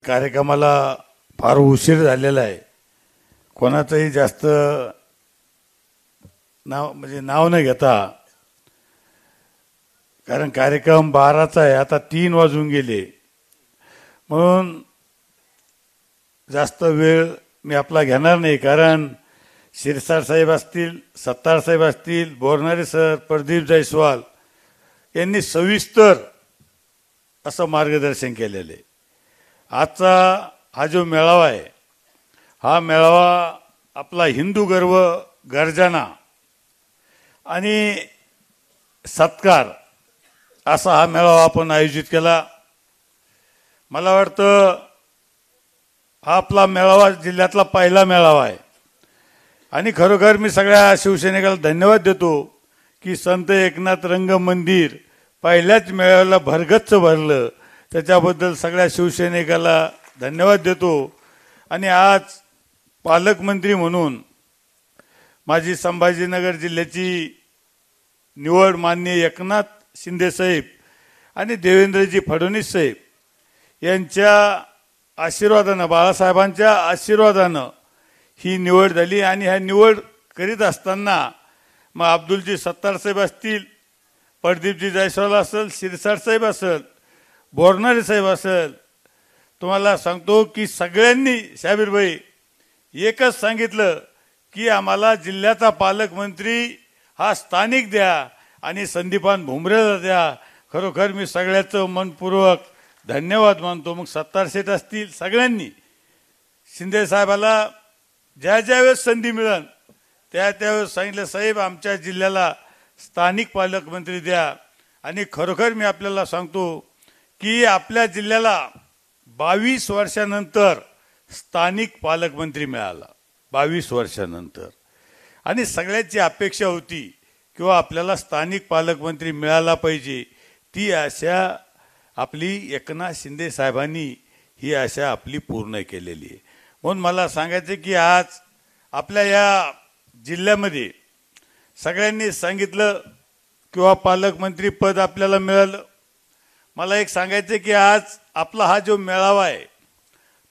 कार्यक्रमाला फार उशीर झालेला आहे. कोणाचंही जास्त नाव न घेता, कारण कार्यक्रम 12चा आहे, आता 3 वाजून गेले, म्हणून जास्त वेळ मी आपला घेणार नाही. कारण शिरसाट साहेब असतील, सत्तार साहेब असतील, बोरनारे सर, प्रदीप जायस्वाल यांनी सविस्तर असं मार्गदर्शन केलेलं आहे. आजचा हा जो मेळावा आहे, हा मेळावा आपला हिंदू गर्व, गर्जना आणि सत्कार असा हा मेळावा आपण आयोजित केला. मला वाटतं हा आपला मेळावा जिल्ह्यातला पहिला मेळावा आहे आणि खरोखर मी सगळ्या शिवसैनिकाला धन्यवाद देतो की संत एकनाथ रंग मंदिर पहिल्याच मेळाव्याला भरगच्च भरलं. त्याच्याबद्दल सगळ्या शिवसैनिकाला धन्यवाद देतो. आणि आज पालकमंत्री म्हणून माझी संभाजीनगर जिल्ह्याची निवड माननीय एकनाथ शिंदे साहेब आणि देवेंद्रजी फडणवीस साहेब यांच्या आशीर्वादानं, बाळासाहेबांच्या आशीर्वादानं ही निवड झाली. आणि ह्या निवड करीत असताना मग अब्दुलजी सत्तार साहेब असतील, प्रदीपजी जायस्वाल असेल, शिरसाट साहेब असेल, बोरनारे साहेब असेल, तुम्हाला सांगतो की सगळ्यांनी शाबीरभाई एकच सांगितलं की आम्हाला जिल्ह्याचा पालकमंत्री हा स्थानिक द्या आणि संदीपान भुमरेला द्या. खरोखर मी सगळ्याचं मनपूर्वक धन्यवाद मानतो. मग सत्तार शेठ असतील, सगळ्यांनी शिंदे साहेबाला ज्या वेळेस संधी मिळेल त्यावेळेस सांगितलं, साहेब आमच्या जिल्ह्याला स्थानिक पालकमंत्री द्या. आणि खरोखर मी आपल्याला सांगतो की आपल्या जिल्ह्याला 22 वर्षानंतर स्थानिक पालकमंत्री मिळाला, 22 वर्षानंतर. आणि सगळ्याची अपेक्षा होती किंवा आपल्याला स्थानिक पालकमंत्री मिळाला पाहिजे. ती आशा आपली एकनाथ शिंदे साहेबांनी ही आशा आपली पूर्ण केलेली आहे. म्हणून मला सांगायचं की आज आपल्या या जिल्ह्यामध्ये सगळ्यांनी सांगितलं किंवा पालकमंत्री पद आपल्याला मिळालं. मला एक सांगायचं की आज आपला हा जो मेळावा आहे,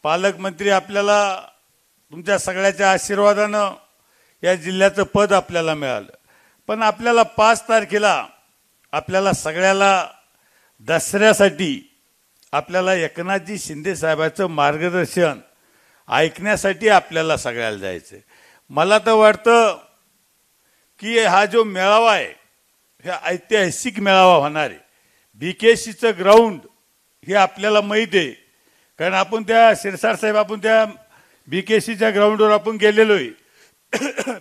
पालकमंत्री आपल्याला तुमच्या सगळ्याच्या आशीर्वादानं या जिल्ह्याचं पद आपल्याला मिळालं. पण आपल्याला 5 तारखेला आपल्याला सगळ्याला दसऱ्यासाठी आपल्याला एकनाथजी शिंदे साहेबांचं मार्गदर्शन ऐकण्यासाठी आपल्याला सगळ्याला जायचं. मला तर वाटतं की हा जो मेळावा आहे हे ऐतिहासिक मेळावा होणार आहे. BKCचं ग्राउंड हे आपल्याला माहीत आहे, कारण आपण त्या शिरसाट साहेब आपण त्या BKCच्या ग्राउंडवर आपण गेलेलो आहे.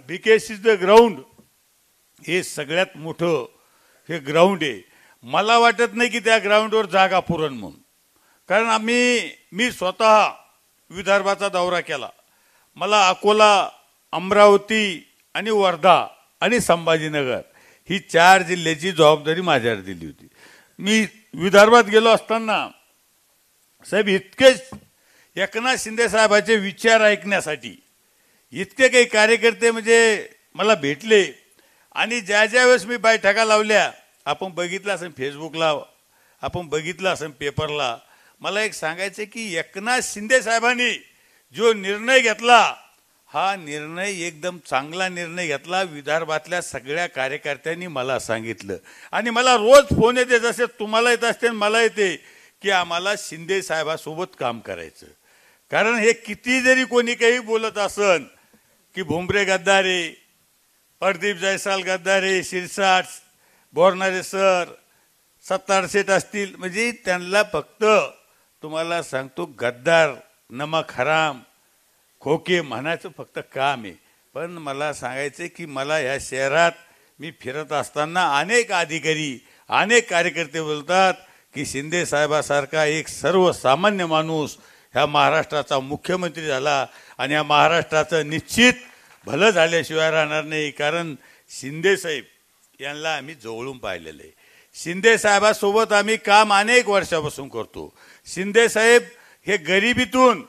BKCचं ग्राउंड हे सगळ्यात मोठं हे ग्राउंड आहे. मला वाटत नाही की त्या ग्राउंडवर जागा पुरण म्हणून, कारण मी स्वतः विदर्भाचा दौरा केला. मला अकोला, अमरावती आणि वर्धा आणि संभाजीनगर ही 4 जिल्ह्याची जबाबदारी माझ्यावर दिली होती. मी विदर्भात गेलो असताना साहेब इतकेच एकनाथ शिंदे साहेबांचे विचार ऐकण्यासाठी इतके काही कार्यकर्ते म्हणजे मला भेटले. आणि ज्या वेळेस मी बैठका लावल्या, आपण बघितलं असेल फेसबुकला, आपण बघितलं असेल पेपरला, मला एक सांगायचं की एकनाथ शिंदे साहेबांनी जो निर्णय घेतला हा निर्णय एकदम चांगला निर्णय घेतला. विदर्भातल्या सगळ्या कार्यकर्त्यांनी मला सांगितलं आणि मला रोज फोन येते, जसे तुम्हाला येत असते मला येते, की आम्हाला शिंदे साहेबासोबत काम करायचं. कारण हे किती जरी कोणी काही बोलत असन की भुमरे गद्दारे, प्रदीप जायस्वाल गद्दारे, शिरसाट, बोरनारे सर, सत्तार शेठ असतील, म्हणजे त्यांना फक्त तुम्हाला सांगतो गद्दार, नमक हराम, खोके म्हणायचं फक्त काम आहे. पण मला सांगायचं की मला या शहरात मी फिरत असताना अनेक अधिकारी, अनेक कार्यकर्ते बोलतात की शिंदे साहेबासारखा एक सर्वसामान्य माणूस ह्या महाराष्ट्राचा मुख्यमंत्री झाला आणि या महाराष्ट्राचं निश्चित भलं झाल्याशिवाय राहणार नाही. कारण शिंदे साहेब यांना आम्ही जवळून पाहिलेलं आहे. शिंदे साहेबासोबत आम्ही काम अनेक वर्षापासून करतो. शिंदे साहेब हे गरिबीतून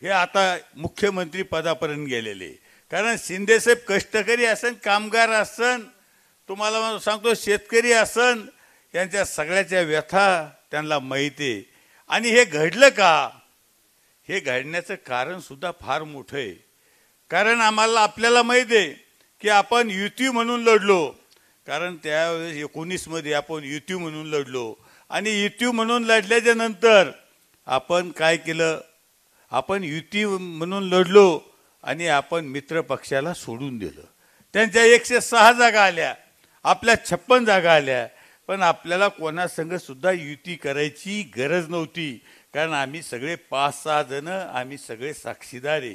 हे आता मुख्यमंत्री पदापर्यंत गेलेले. कारण शिंदे साहेब कष्टकरी असन, कामगार असन, तुम्हाला सांगतो शेतकरी असन, यांच्या सगळ्याच्या व्यथा त्यांना माहिती आहे. आणि हे घडलं का, हे घडण्याचं कारण सुद्धा फार मोठं आहे. कारण आपल्याला माहित आहे की आपण युती म्हणून लढलो. कारण त्यावेळेस 19 आपण युती म्हणून लढलो आणि युती म्हणून लढल्याच्या नंतर आपण काय केलं, आपण युती म्हणून लढलो आणि आपण मित्र पक्षाला सोडून दिलं. त्यांच्या 106 जागा आल्या, आपल्या 56 जागा आल्या, पण आपल्याला कोणासंग सुद्धा युती करायची गरज नव्हती. कारण आम्ही सगळे 5-6 जण आम्ही सगळे साक्षीदार आहे.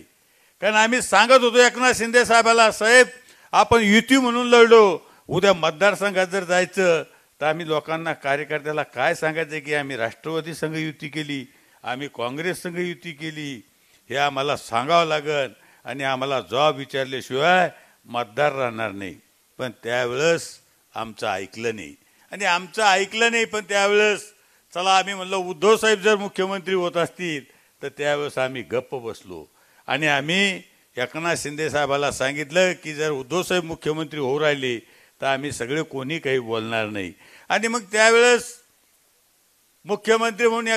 कारण आम्ही सांगत होतो एकनाथ शिंदे साहेबाला, साहेब आपण युती म्हणून लढलो, उद्या मतदारसंघात जर जायचं तर आम्ही लोकांना कार्यकर्त्याला काय सांगायचं की आम्ही राष्ट्रवादी संघ युती केली, आम्ही काँग्रेस संघ युती केली, हे आम्हाला सांगावं लागेल आणि आम्हाला जॉब विचारल्याशिवाय मतदार राहणार नाही. पण त्यावेळेस आमचं ऐकलं नाही आणि आमचं ऐकलं नाही. पण त्यावेळेस चला आम्ही म्हणलं उद्धव साहेब जर मुख्यमंत्री होत असतील तर त्यावेळेस आम्ही गप्प बसलो आणि आम्ही एकनाथ शिंदे साहेबाला सांगितलं की जर उद्धव साहेब मुख्यमंत्री होऊ राहिले तर आम्ही सगळे कोणी काही बोलणार नाही. आणि मग त्यावेळेस मुख्यमंत्री म्हणून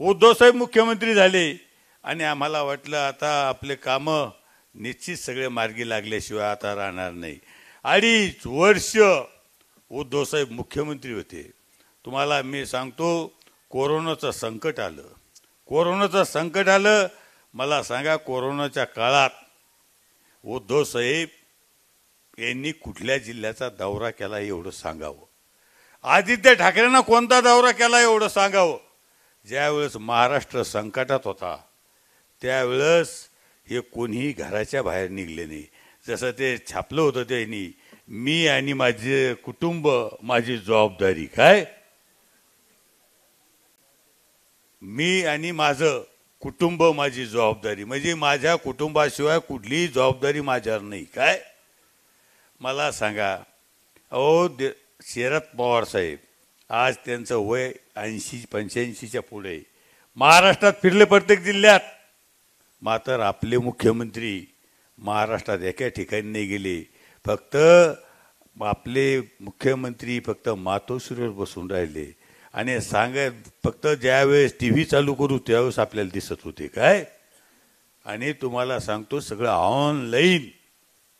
उद्धव साहेब मुख्यमंत्री झाले आणि आम्हाला वाटलं आता आपले कामं निश्चित सगळे मार्गी लागल्याशिवाय आता राहणार नाही. 2.5 वर्ष उद्धव साहेब मुख्यमंत्री होते. तुम्हाला मी सांगतो कोरोनाचं संकट आलं. कोरोनाचं संकट आलं. मला सांगा कोरोनाच्या काळात उद्धव साहेब यांनी कुठल्या जिल्ह्याचा दौरा केला एवढं सांगावं. आदित्य ठाकरेंना कोणता दौरा केला एवढं सांगावं. ज्यावेळेस महाराष्ट्र संकटात होता त्यावेळेस हे कोणीही घराच्या बाहेर निघले नाही. जसं ते छापलं होतं त्यांनी, मी आणि माझे कुटुंब माझी जबाबदारी. काय मी आणि माझं कुटुंब माझी जबाबदारी, म्हणजे माझ्या कुटुंबाशिवाय कुठलीही जबाबदारी माझ्यावर नाही. काय मला सांगा, शरद पवार साहेब आज त्यांचं वय 80-85च्या पुढे, महाराष्ट्रात फिरले प्रत्येक जिल्ह्यात, मात्र आपले मुख्यमंत्री महाराष्ट्रात एका ठिकाणी नाही गेले. फक्त आपले मुख्यमंत्री फक्त मातोश्रीवर बसून राहिले आणि फक्त ज्यावेळेस TV चालू करू त्यावेळेस आपल्याला दिसत होते. काय आणि तुम्हाला सांगतो सगळं ऑनलाईन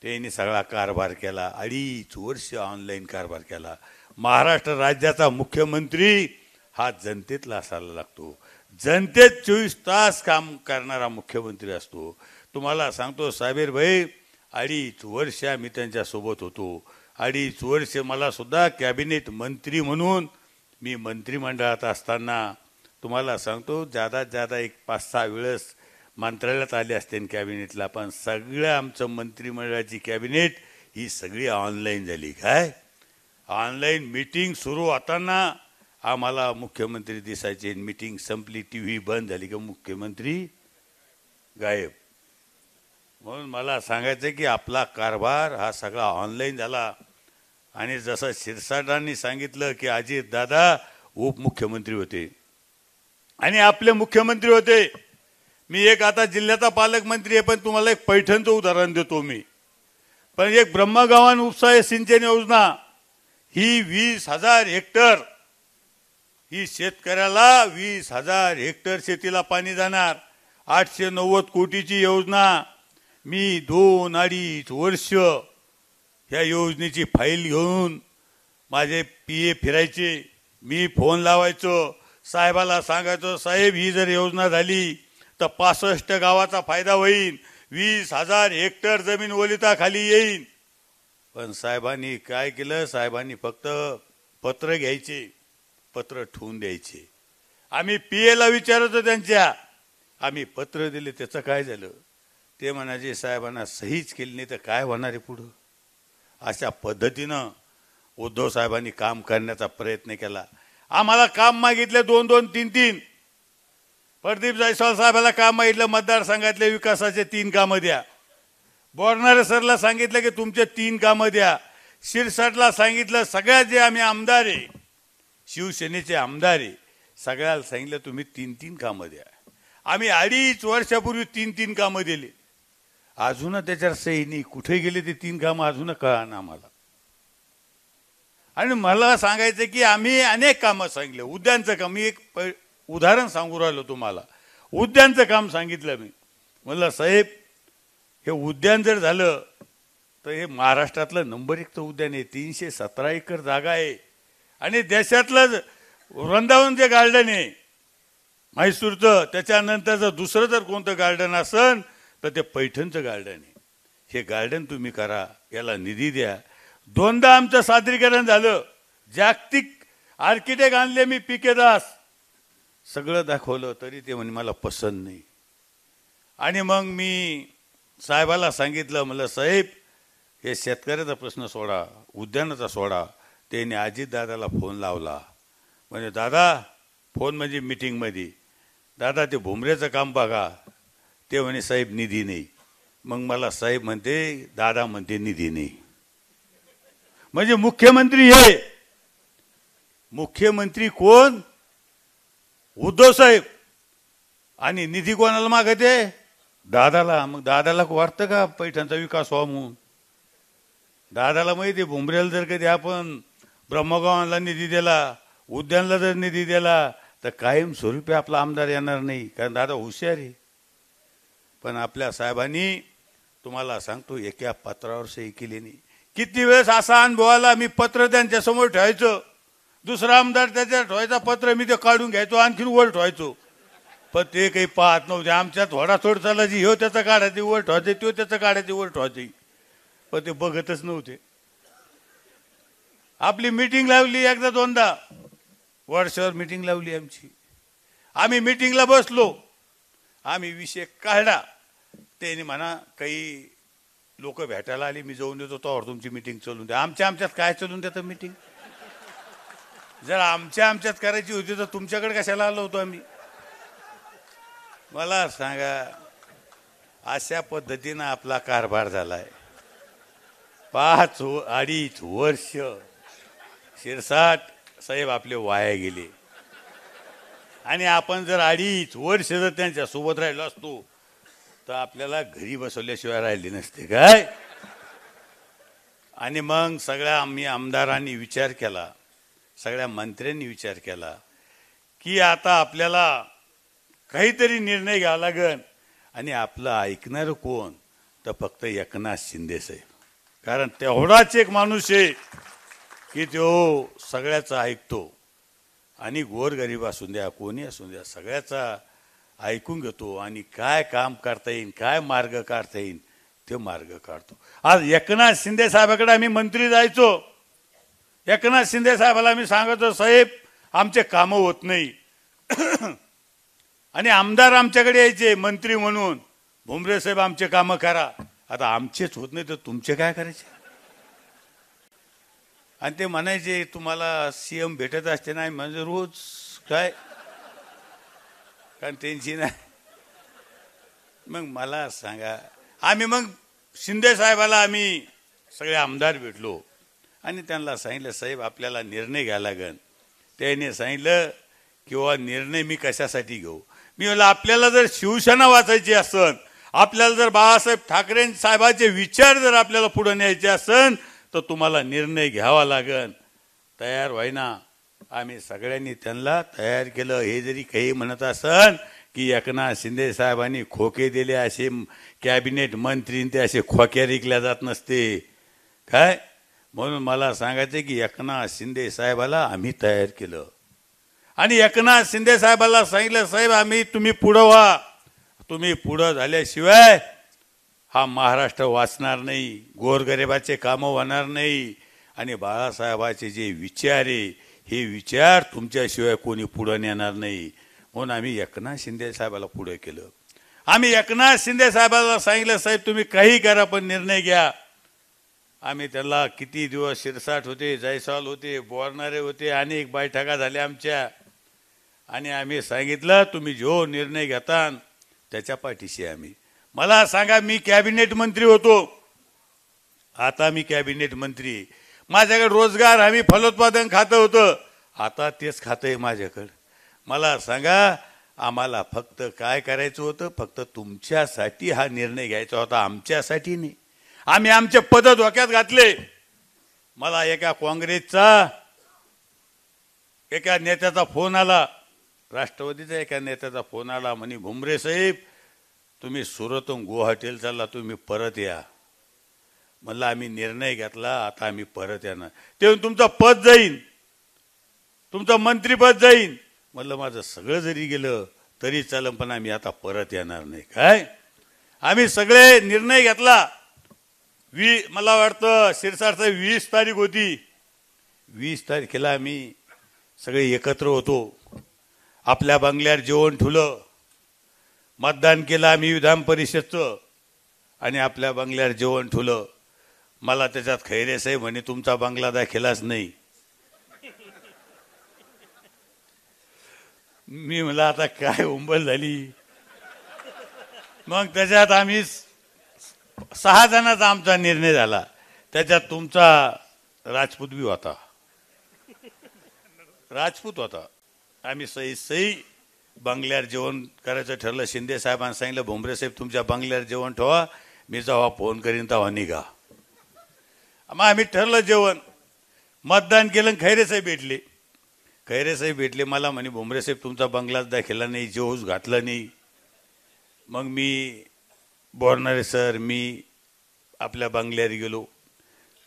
त्यांनी सगळा कारभार केला. 2.5 वर्ष ऑनलाईन कारभार केला. महाराष्ट्र राज्याचा मुख्यमंत्री हा जनतेतला असायला लागतो. जनतेत 24 तास काम करणारा मुख्यमंत्री असतो. तुम्हाला सांगतो साबीर भाई 2.5 वर्ष मी त्यांच्यासोबत होतो. 2.5 वर्ष मला सुद्धा कॅबिनेट मंत्री म्हणून मी मंत्रिमंडळात असताना तुम्हाला सांगतो जादा एक 5-6 वेळेस मंत्रालयात आले असते कॅबिनेटला, पण सगळं आमचं मंत्रिमंडळाची कॅबिनेट ही सगळी ऑनलाईन झाली. काय ऑनलाईन मीटिंग सुरू होताना आम्हाला मुख्यमंत्री दिसायचे, मीटिंग संपली TV बंद झाली की मुख्यमंत्री गायब. म्हणून मला सांगायचं की आपला कारभार हा सगळा ऑनलाईन झाला. आणि जसं शिरसाटांनी सांगितलं की अजित दादा उपमुख्यमंत्री होते आणि आपले मुख्यमंत्री होते. मी एक आता जिल्ह्याचा पालकमंत्री आहे, पण तुम्हाला एक पैठणचं उदाहरण देतो मी. पण एक ब्रह्मगावान उपसा सिंचन योजना ही 20,000 हेक्टर, ही शेतकऱ्याला 20,000 हेक्टर शेतीला पाणी जाणार, 890 कोटीची योजना. मी 2-2.5 वर्ष ह्या योजनेची फाईल घेऊन माझे PA फिरायचे. मी फोन लावायचो साहेबाला, सांगायचो साहेब ही जर योजना झाली तर 65 गावाचा फायदा होईल, 20,000 हेक्टर जमीन ओलिताखाली येईल. पण साहेबांनी काय केलं, साहेबांनी फक्त पत्र घ्यायचे, पत्र ठेवून द्यायचे. आम्ही PA विचारतो त्यांच्या, आम्ही पत्र दिले त्याचं काय झालं, ते म्हणायचे साहेबांना सहीच केली नाही तर काय होणार आहे पुढं. अशा पद्धतीनं उद्धव साहेबांनी काम करण्याचा प्रयत्न केला. आम्हाला काम मागितले 2-2, 3-3. प्रदीप जायस्वाल साहेबाला काम मागितलं मतदारसंघातल्या विकासाचे 3 कामं द्या. बोरनारे सरला सांगितलं की तुमचे 3 कामं द्या. शिरसाटला सांगितलं, सगळ्या जे आम्ही आमदार आहे शिवसेनेचे आमदार आहे सगळ्याला सांगितलं तुम्ही 3-3 कामं द्या. आम्ही 2.5 वर्षापूर्वी 3-3 कामं दिली. अजून त्याच्यावर सही नाही, कुठे गेले ते 3 कामं अजून कळना आम्हाला. आणि मला सांगायचं की आम्ही अनेक कामं सांगितले. उद्यानचं काम, मी एक उदाहरण सांगू राहिलो तुम्हाला. उद्यानचं काम सांगितलं मी. म्हणलं साहेब हे उद्यान जर झालं तर हे महाराष्ट्रातलं नंबर 1चं उद्यान आहे. 317 एकर जागा आहे आणि देशातलं वृंदावन जे गार्डन आहे म्हैसूरचं, त्याच्यानंतरचं दुसरं जर कोणतं गार्डन असेल तर ते पैठणचं गार्डन आहे. हे गार्डन तुम्ही करा, याला निधी द्या. 2दा आमचं सादरीकरण झालं. जागतिक आर्किटेक्ट आणले मी पी.के. दास, सगळं दाखवलं तरी ते म्हणे मला पसंत नाही. आणि मग मी साहेबाला सांगितलं, म्हणलं साहेब हे शेतकऱ्याचा प्रश्न सोडा, उद्यानाचा सोडा. त्याने अजितदादाला फोन लावला. म्हणजे दादा, फोन म्हणजे मीटिंगमध्ये, दादा ते भुमरेचं काम बघा. ते म्हणे साहेब निधी नाही. मग मला साहेब म्हणते, दादा म्हणते निधी नाही. म्हणजे मुख्यमंत्री हे, मुख्यमंत्री कोण? उद्धव साहेब. आणि निधी कोणाला मागते? दादाला. मग दादाला वाटतं का पैठणचा विकास व्हावा म्हणून? दादाला माहिती आहे भुमरेला जर कधी आपण ब्रह्मगावाला निधी दिला, उद्यानला जर निधी दिला तर कायमस्वरूपी आपला आमदार येणार नाही, कारण दादा हुशार आहे. पण आपल्या साहेबांनी, तुम्हाला सांगतो, एका पत्रावर सही केली नाही. किती वेळेस असा अनुभव आला, मी पत्र त्यांच्या समोर ठेवायचं, दुसरा आमदार त्याच्या ठेवायचा पत्र, मी ते काढून घ्यायचो, आणखीन वर ठेवायचो. पण ते काही पाहत नव्हते. आमच्यात थोडाथोड चालायची, ह्यो त्याचं काढायचे वर ठेवायचे, तो त्याचं काढायचे वर ठेवायचे, पण ते बघतच नव्हते. आपली मीटिंग लावली एकदा 2दा, वर्षावर मीटिंग लावली आमची. आम्ही मीटिंगला बसलो, आम्ही विषय काढला. त्याने म्हणा काही लोक भेटायला आली, मी जाऊन येतो, तोवर तुमची मीटिंग चालून द्या. आमच्यात काय चालून द्या मीटिंग? जर आमच्यात करायची होती तर तुमच्याकडे कशाला आलो होतो आम्ही? मला सांगा, अशा पद्धतीनं आपला कारभार झालाय. 5-2.5 वर्ष शिरसाट साहेब आपले वाया गेले. आणि आपण जर 2.5 वर्ष जर त्यांच्या सोबत राहिलो असतो तर आपल्याला घरी बसवल्याशिवाय राहिले नसते काय. आणि मग सगळ्या आम्ही आमदारांनी विचार केला, सगळ्या मंत्र्यांनी विचार केला की आता आपल्याला काहीतरी निर्णय घ्यावा लागेल. आणि आपलं ऐकणार कोण? तर फक्त एकनाथ शिंदे साहेब. कारण तेवढाच एक माणूस आहे की तो सगळ्याचा ऐकतो आणि गोरगरीब असून द्या, कोणी असून द्या, सगळ्याचा ऐकून घेतो आणि काय काम करता येईल, काय मार्ग काढता येईल ते मार्ग काढतो. आज एकनाथ शिंदे साहेबाकडे आम्ही मंत्री जायचो, एकनाथ शिंदे साहेबाला आम्ही सांगतो, साहेब आमचे कामं होत नाही. आणि आमदार आमच्याकडे यायचे मंत्री म्हणून, भुमरे साहेब आमचे कामं करा. आता आमचेच होत नाही तर तुमचे काय करायचे? आणि ते म्हणायचे तुम्हाला सीएम भेटत असते नाही म्हणजे रोज काय, कारण त्यांची नाही. मग मला सांगा, आम्ही मग शिंदे साहेबाला आम्ही सगळे आमदार भेटलो आणि त्यांना सांगितलं, साहेब आपल्याला निर्णय घ्यायला लागेल. त्याने सांगितलं किंवा निर्णय मी कशासाठी घेऊ? मी म्हणलं आपल्याला जर शिवसेना वाचायची असेल, आपल्याला जर बाळासाहेब ठाकरे साहेबांचे विचार जर आपल्याला पुढे न्यायचे असेल तर तुम्हाला निर्णय घ्यावा लागेल. तयार व्हायना. आम्ही सगळ्यांनी त्यांना तयार केलं. हे जरी काही म्हणत असेल की एकनाथ शिंदे साहेबांनी खोके दिले, असे कॅबिनेट मंत्री ते असे खोक्या रिकल्या जात नसते काय. म्हणून मला सांगायचं की एकनाथ शिंदे साहेबाला आम्ही तयार केलं आणि एकनाथ शिंदे साहेबाला सांगितलं, साहेब आम्ही तुम्ही पुढं व्हा, तुम्ही पुढं झाल्याशिवाय हा महाराष्ट्र वाचणार नाही, गोरगरिबाचे कामं होणार नाही. आणि बाळासाहेबाचे जे विचार आहे हे विचार तुमच्याशिवाय कोणी पुढं नेणार नाही. म्हणून आम्ही एकनाथ शिंदे साहेबाला पुढे केलं. आम्ही एकनाथ शिंदे साहेबाला सांगितलं, साहेब तुम्ही काही करा पण निर्णय घ्या. आम्ही त्याला किती दिवस शिरसाट होते, जायसवाल होते, बोरणारे होते, अनेक बैठका झाल्या आमच्या. आणि आम्ही सांगितलं तुम्ही जो निर्णय घेता त्याच्या पाठीशी आम्ही. मला सांगा, मी कॅबिनेट मंत्री होतो, आता मी कॅबिनेट मंत्री. माझ्याकडे रोजगार हमी फलोत्पादन खातं होतं, आता तेच खातं आहे माझ्याकडे. मला सांगा, आम्हाला फक्त काय करायचं होतं? फक्त तुमच्यासाठी हा निर्णय घ्यायचा होता, आमच्यासाठी नाही. आम्ही आमचे पद धोक्यात घातले. मला एका काँग्रेसचा एका नेत्याचा फोन आला, राष्ट्रवादीचा एका नेत्याचा फोन आला, म्हणे भुमरे साहेब तुम्ही सुरतहून गुवाहाटीला चालला, तुम्ही परत या. म्हणलं आम्ही निर्णय घेतला, आता आम्ही परत येणार. तेव्हा तुमचं पद जाईन, तुमचं मंत्रीपद जाईन. म्हणलं माझं सगळं जरी गेलं तरी चालेल, पण आम्ही आता परत येणार नाही. काय आम्ही सगळे निर्णय घेतला. मला वाटतं शिरसाटचा 20 तारीख होती. 20 तारखेला आम्ही सगळे एकत्र होतो. आपल्या बंगल्यावर जेवण ठेवलं, मतदान केलं आम्ही विधान परिषदचं, आणि आपल्या बंगल्यावर जेवण ठेवलं. मला त्याच्यात खैरे साहेब म्हणे तुमचा बंगला दाखिलाच नाही. मी म्हणलं आता काय उंबल झाली. मग त्याच्यात आम्ही 6 जणांचा आमचा निर्णय झाला. त्याच्यात तुमचा राजपूत बी होता, राजपूत होता. आम्ही सही बंगल्यावर जेवण करायचं ठरलं. शिंदे साहेबांनी सांगितलं भुमरे साहेब तुमच्या बंगल्यावर जेवण ठेवा, मी जेव्हा फोन करीन तेव्हा निघा. मग आम्ही ठरलं जेवण. मतदान केलं. खैरे साहेब भेटले. खैरे साहेब भेटले मला म्हणे भुमरे साहेब तुमचा बंगलाच दाखिला नाही, जेवूच घातला नाही. मग मी बोलणारे सर मी आपल्या बंगल्यावर गेलो,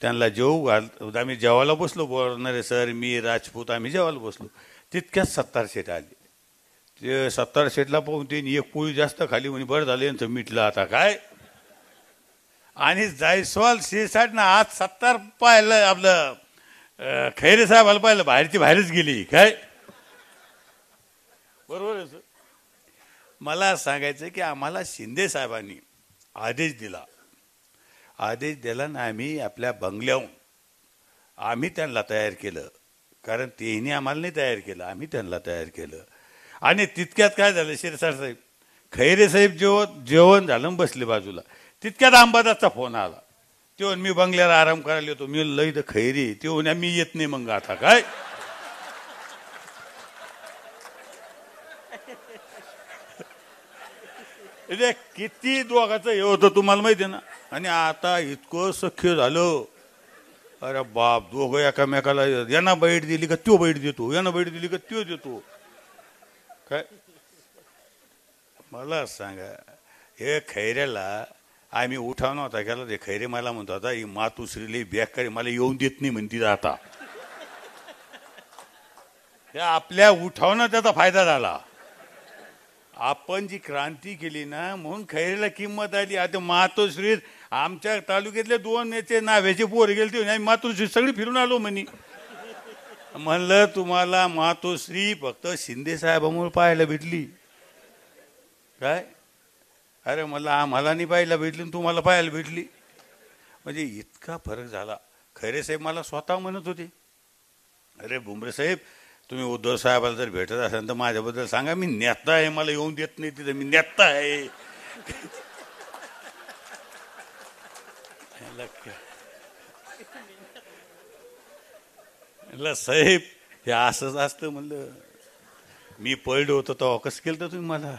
त्यांना जेवू आम्ही जेवायला बसलो. बोलणारे सर मी राजपूत आम्ही जेवायला बसलो. तितक्यात 70 शेट आले. ते 70 शेटला पाहून ते एक पोळी जास्त खाली, म्हणे बरं झालं यांचं मिटलं आता काय. आणि जायस्वाल शिरसाटनं आज 70 पाहिलं, आपलं खैरे साहेबाला पाहिलं बाहेरची बाहेरच गेली. काय बरोबर आहे सर. मला सांगायचं की आम्हाला शिंदे साहेबांनी आदेश दिला. आदेश दिला ना, आम्ही आपल्या बंगल्याहून आम्ही त्यांना तयार केलं. कारण तेही आम्हाला नाही तयार केलं, आम्ही त्यांना तयार केलं. आणि तितक्यात काय झालं, शिरसाट साहेब खैरे साहेब जेवण झालं बसले बाजूला. तितक्यात अंबादासचा फोन आला. तो मी बंगल्यावर आराम करायला येतो. मी लई तर खैरी. तो मी येत नाही. मग आता काय किती दोघाचं हे होतं तुम्हाला माहिती आहे ना. आणि आता इतकं सख्य झालं. अरे बाप, दोघं एकामेकाला यांना बैठ दिली का त्यो बैठ देतो, यांना बैठ दिली का त्यो देतो. काय मला सांगा, हे खैऱ्याला आम्ही उठाव नव्हता केला. ते खैरे मला म्हणतो आता ही मातुश्रीला बेकारी मला येऊन देत नाही म्हणती. आता आपल्या उठावनं त्याचा फायदा झाला. आपण जी क्रांती केली ना म्हणून खैरेला किंमत आली. आता मातोश्री आमच्या तालुक्यातले 2 नेते नाव्याचे पोर गेले ते मातोश्री सगळी फिरून आलो म्हणे. म्हणलं तुम्हाला मातोश्री फक्त शिंदे साहेबांमुळे पाहायला भेटली काय. अरे मला आम्हाला नाही पाहायला भेटली, तुम्हाला पाहायला भेटली. म्हणजे इतका फरक झाला. खैरे साहेब मला स्वतः म्हणत होते, अरे भुमरे साहेब तुम्ही उद्धव साहेबाला जर भेटत असाल तर माझ्याबद्दल सांगा, मी नेता आहे, मला येऊन देत नाही तिथे, मी नेता आहे. साहेब हे असंच असतं. म्हणलं मी पळलो होतो तेव्हा कसं केलं तर तुम्ही मला.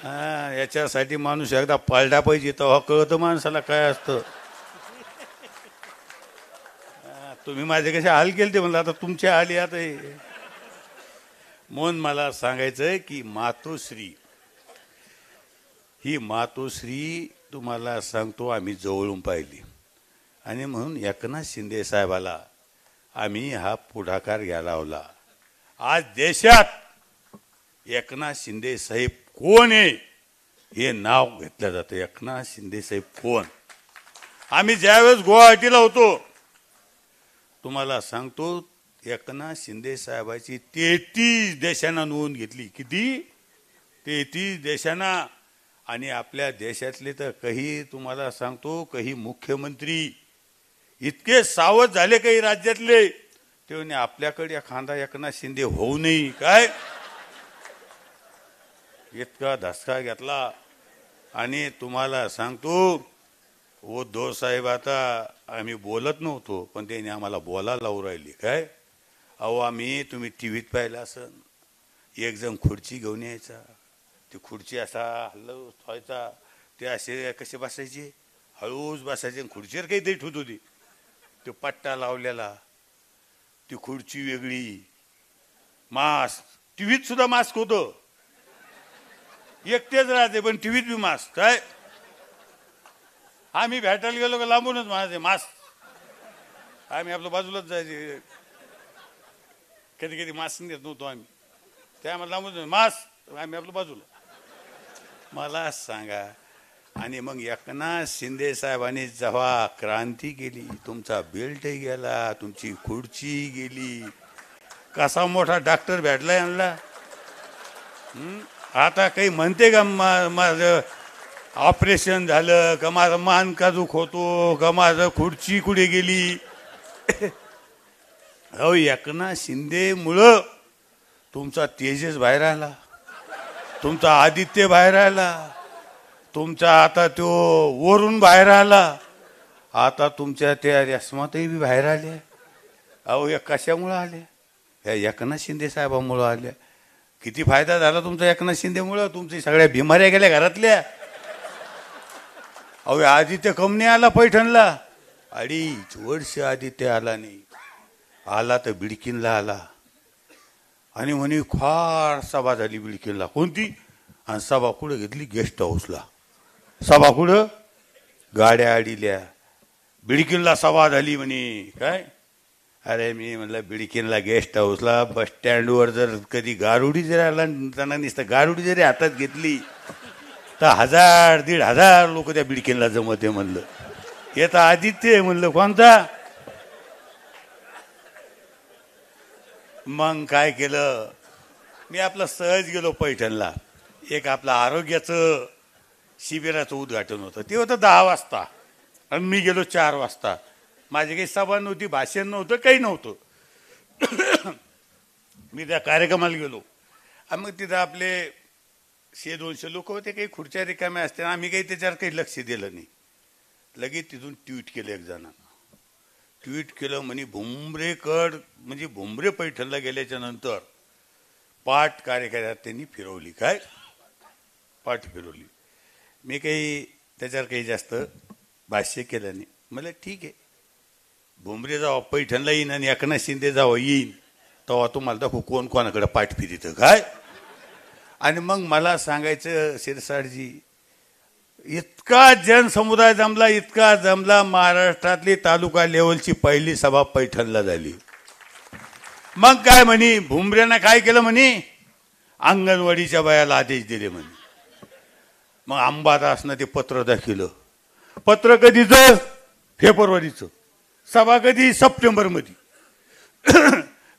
हा, याच्यासाठी माणूस एकदा पळला पाहिजे तेव्हा कळतं माणसाला काय असतं. तुम्ही माझे कसे हाल केले ते म्हणलं, आता तुमचे हाल आता हे. म्हणून मला सांगायचंय की मातोश्री ही मातोश्री तुम्हाला सांगतो आम्ही जवळून पाहिली. आणि म्हणून एकनाथ शिंदे साहेबाला आम्ही हा पुढाकार घ्यायला लावला. आज देशात एकनाथ शिंदे साहेब कोण आहे हे नाव घेतलं जातं. एकनाथ शिंदे साहेब कोण. आम्ही ज्यावेळेस गुवाहाटीला होतो तुम्हाला सांगतो एकनाथ शिंदे साहेबाची 33 देशांना नोंद घेतली. किती? 33 देशांना. आणि आपल्या देशातले तर काही तुम्हाला सांगतो काही मुख्यमंत्री इतके सावध झाले काही राज्यातले तेव्हा आपल्याकडे एखादा एकनाथ शिंदे होऊ नये काय. इतका धसका घेतला. आणि तुम्हाला सांगतो उद्धव साहेब आता आम्ही बोलत नव्हतो पण त्यांनी आम्हाला बोलायला लावून राहिली काय. अहो आम्ही तुम्ही टीव्हीत पाहिलं असं एक जण खुर्ची घेऊन यायचा, ती खुर्ची असा हल्ल व्हायचा, ते असे कसे बसायचे हळूच बसायचे. खुर्चीवर काहीतरी ठेवत होती, तो पट्टा लावलेला, ती खुर्ची वेगळी, मास्क टीव्हीत सुद्धा मास्क होतं, एकटेच राहते पण टीव्हीत बी मास्क. काय आम्ही भेटायला गेलो का लांबूनच म्हणायचे मास्क, आम्ही आपल्या बाजूलाच जायचे. कधी कधी मास्क देत नव्हतो आम्ही, त्यामध्ये लांबून मास्क, आम्ही आपल्या बाजूला. मला सांगा, आणि मग एकनाथ शिंदे साहेबांनी जेव्हा क्रांती केली, तुमचा बेल्टही गेला, तुमची खुर्ची गेली, कसा मोठा डॉक्टर भेटलाय आणला. आता काही म्हणते का माझं ऑपरेशन झालं का, माझं मान का दुख होतो का, माझं खुर्ची कुठे गेली. अहो एकनाथ शिंदे मुळे तुमचा तेजस बाहेर आला, तुमचा आदित्य बाहेर आला, तुमचा आता तो वरून बाहेर आला, आता तुमच्या त्या रस्मातही बी बाहेर आले. अहो या कशामुळं आले, या एकनाथ शिंदे साहेबांमुळं आल्या. किती फायदा झाला तुमचा एकनाथ शिंदेमुळं, तुमची सगळ्या बिमाऱ्या गेल्या घरातल्या. अहो आदित्य कमने आला पैठणला, 2.5 वर्ष आदित्य आला नाही, आला तर बिडकीनला आला. आणि म्हणे फार सभा झाली बिडकीनला. कोणती? आणि सभा कुठं घेतली? गेस्ट हाऊसला. सभा कुठं? गाड्या आडिल्या. बिडकीनला सभा झाली म्हणे. काय? अरे मी म्हणलं बिडकीनला गेस्ट हाऊसला, बस स्टँडवर जर कधी गारुडी जरी आला, त्यांना नुसतं गारुडी जरी हातात घेतली तर 1000-1500 लोक त्या बिडकीनला जमते. म्हणलं येता आदित्य, म्हणलं कोणता. मग काय केलं, मी आपलं सहज गेलो पैठणला. एक आपलं आरोग्याचं शिबिराचं उद्घाटन होतं, ते होतं 10 वाजता आणि मी गेलो 4 वाजता. माझी काही सभा नव्हती, भाषण नव्हतं, काही नव्हतं. मी त्या कार्यक्रमाला गेलो आणि मग तिथं आपले 100-200 लोक होते, काही खुर्च्या रिकाम्या असते. आम्ही काही त्याच्यावर काही लक्ष दिलं नाही. लगेच तिथून ट्विट केलं एक जणांना. ट्विट केलं म्हणे भुमरेकड, म्हणजे भुमरे पैठणला गेल्याच्या नंतर पाठ कार्यकर्त्यांनी फिरवली. काय पाठ फिरवली. मी काही त्याच्यावर काही जास्त भाष्य केलं नाही. मला ठीक आहे, भुमरे जावं पैठणला येईन आणि एकनाथ शिंदे जावं येईन, तेव्हा तुम्हाला दाखवू कोण कोणाकडे पाठ फिरितं. काय. आणि मग मला सांगायचं शिरसाटजी, इतका जनसमुदाय जमला, इतका जमला, महाराष्ट्रातली तालुका लेवलची पहिली सभा पैठणला झाली. मग काय म्हणे, भुमरेनं काय केलं म्हणे, अंगणवाडीच्या बायाला आदेश दिले म्हणे. मग अंबादासनं ते पत्र दाखिलं. पत्र कधीचं? फेब्रुवारीचं. सभा कधी? सप्टेंबरमध्ये.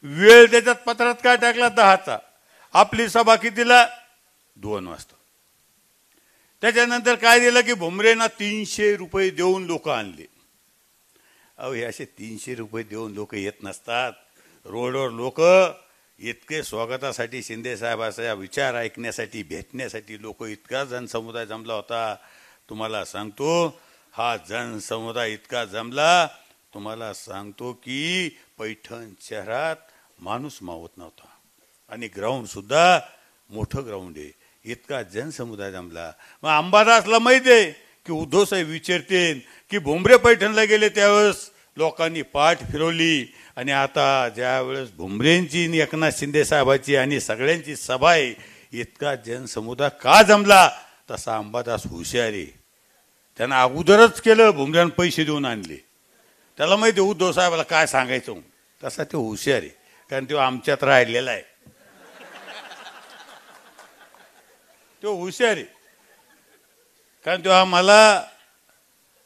वेळ त्याच्यात पत्रात काय टाकला? 10चा. आपली सभा कितीला? 2 वाजता. त्याच्यानंतर काय दिलं की भुमरेंना 300 रुपये देऊन लोक आणले. अहो हे असे 300 रुपये देऊन लोक येत नसतात. रोडवर लोक इतके स्वागतासाठी, शिंदे साहेबाचा विचार ऐकण्यासाठी, भेटण्यासाठी लोक, इतका जनसमुदाय जमला होता. तुम्हाला सांगतो, हा जनसमुदाय इतका जमला, तुम्हाला सांगतो की पैठण शहरात माणूस मावत नव्हता. आणि ग्राउंड सुद्धा मोठं ग्राउंड आहे. इतका जनसमुदाय जमला. मग अंबादासला माहिती आहे की उद्धव साहेब विचारतील की भुमरे पैठणला गेले त्यावेळेस लोकांनी पाठ फिरवली, आणि आता ज्यावेळेस भुमरेंची, एकनाथ शिंदे साहेबाची आणि सगळ्यांची सभा आहे, इतका जनसमुदाय का जमला. तसा अंबादास हुशार आहे. त्यानं अगोदरच केलं, भुमऱ्यानं पैसे देऊन आणले. त्याला माहिती आहे उद्धव साहेबाला काय सांगायचं. तसा तो हुशार आहे, कारण तो आमच्यात राहिलेला आहे. तो हुशार आहे, कारण तो आम्हाला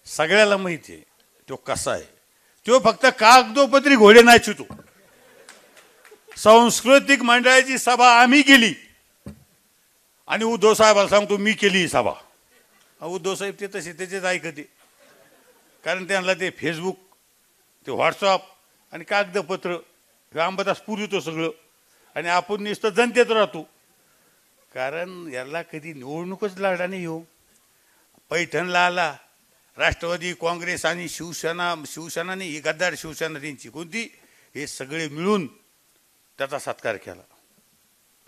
सगळ्याला माहिती आहे तो कसा आहे. तो फक्त कागदोपत्री घोडे नाचतो. सांस्कृतिक मंडळाची सभा आम्ही केली आणि उद्धव साहेबाला सांगतो मी केली सभा. उद्धव साहेब ते तसे त्याचेच ऐकते, कारण त्यांना ते फेसबुक, ते व्हॉट्सअप आणि कागदपत्र हे अंबादास पुरवतो सगळं, आणि आपण नुसतं जनतेत राहतो. कारण याला कधी निवडणूकच लागला नाही. हो पैठणला आला, राष्ट्रवादी काँग्रेस आणि शिवसेना नाही, ही गद्दार शिवसेना त्यांची कोणती, हे सगळे मिळून त्याचा सत्कार केला.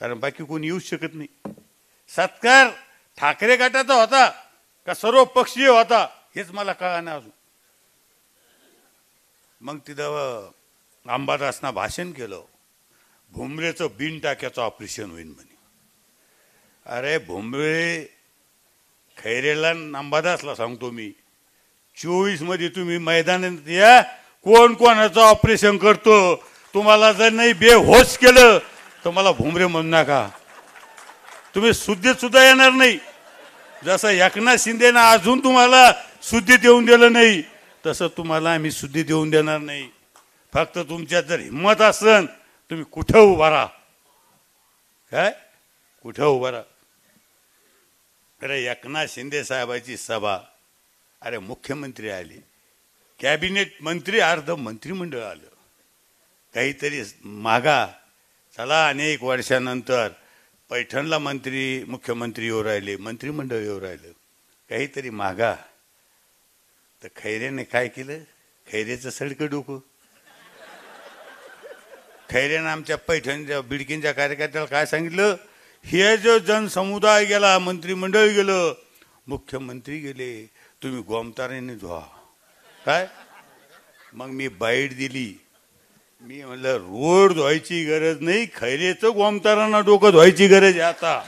कारण बाकी कोणी येऊच शकत नाही. सत्कार ठाकरे गटाचा होता का सर्व पक्षीय होता हेच मला कळणार अजून. मग तिथं अंबादासना भाषण केलं. भुमरेचं बिन टाक्याचं ऑपरेशन होईल म्हणे. अरे भुमरे खैरेला अंबादासला सांगतो मी, 24 मध्ये तुम्ही मैदानात या, कोण कोणाचं ऑपरेशन करतो. तुम्हाला जर नाही बेहोश केलं तर मला भुमरे म्हणू नका. तुम्ही शुद्धीत सुद्धा येणार नाही. जसं एकनाथ शिंदेनं अजून तुम्हाला शुद्धीत येऊन दिलं नाही, तसं तुम्हाला आम्ही शुद्धीत येऊन देणार नाही. फक्त तुमच्यात जर हिंमत असेल, तुम्ही कुठं उभा राहा, काय कुठं उभा राहा. अरे एकनाथ शिंदे साहेबाची सभा, अरे मुख्यमंत्री आले, कॅबिनेट मंत्री, अर्ध मंत्रिमंडळ आलं. काहीतरी मागा. चला अनेक वर्षानंतर पैठणला मुख्यमंत्री येऊ राहिले, मंत्रिमंडळ येऊ राहिलं, काहीतरी मागा. तर खैरेने काय केलं? खैरेचं सडकं डोकं. खैरेनं आमच्या पैठणच्या बिडकींच्या कार्यकर्त्याला काय सांगितलं? हे जो जनसमुदाय गेला, मंत्रिमंडळ गेलं, मुख्यमंत्री गेले, तुम्ही गोमतारेने धुवा. काय? मग मी बाईट दिली. मी म्हणलं रोड धुवायची गरज नाही, खैरेचं गोमतारांना डोकं धुवायची गरज आहे. आता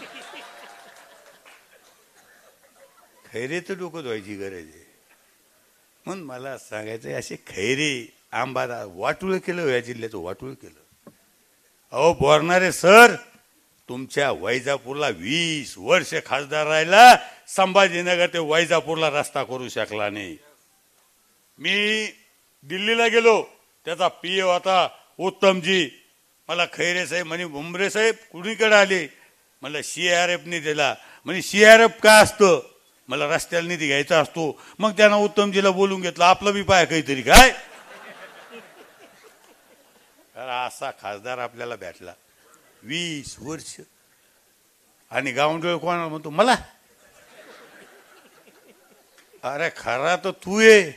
खैरेचं डोकं धुवायची गरज आहे. म्हणून मला सांगायचं, असे खैरे आंबादा वाटुळ केलं, या जिल्ह्याचं वाटुळ केलं. अहो बोरणारे सर, तुमच्या वैजापूरला 20 वर्ष खासदार राहिला, संभाजीनगर ते वैजापूरला रस्ता करू शकला नाही. मी दिल्लीला गेलो, त्याचा पीए होता उत्तमजी. मला खैरे साहेब म्हणे, भुमरे साहेब कुणीकडे आले? मला CRFने दिला. म्हणजे CRF काय असतं? मला रस्त्याला निधी घ्यायचा असतो. मग त्यानं उत्तमजीला बोलून घेतलं, आपलं बी पाय काहीतरी. काय असा खासदार आपल्याला भेटला 20 वर्ष. आणि गावंडळ कोणाला म्हणतो? मला. अरे खरा तर तू ये.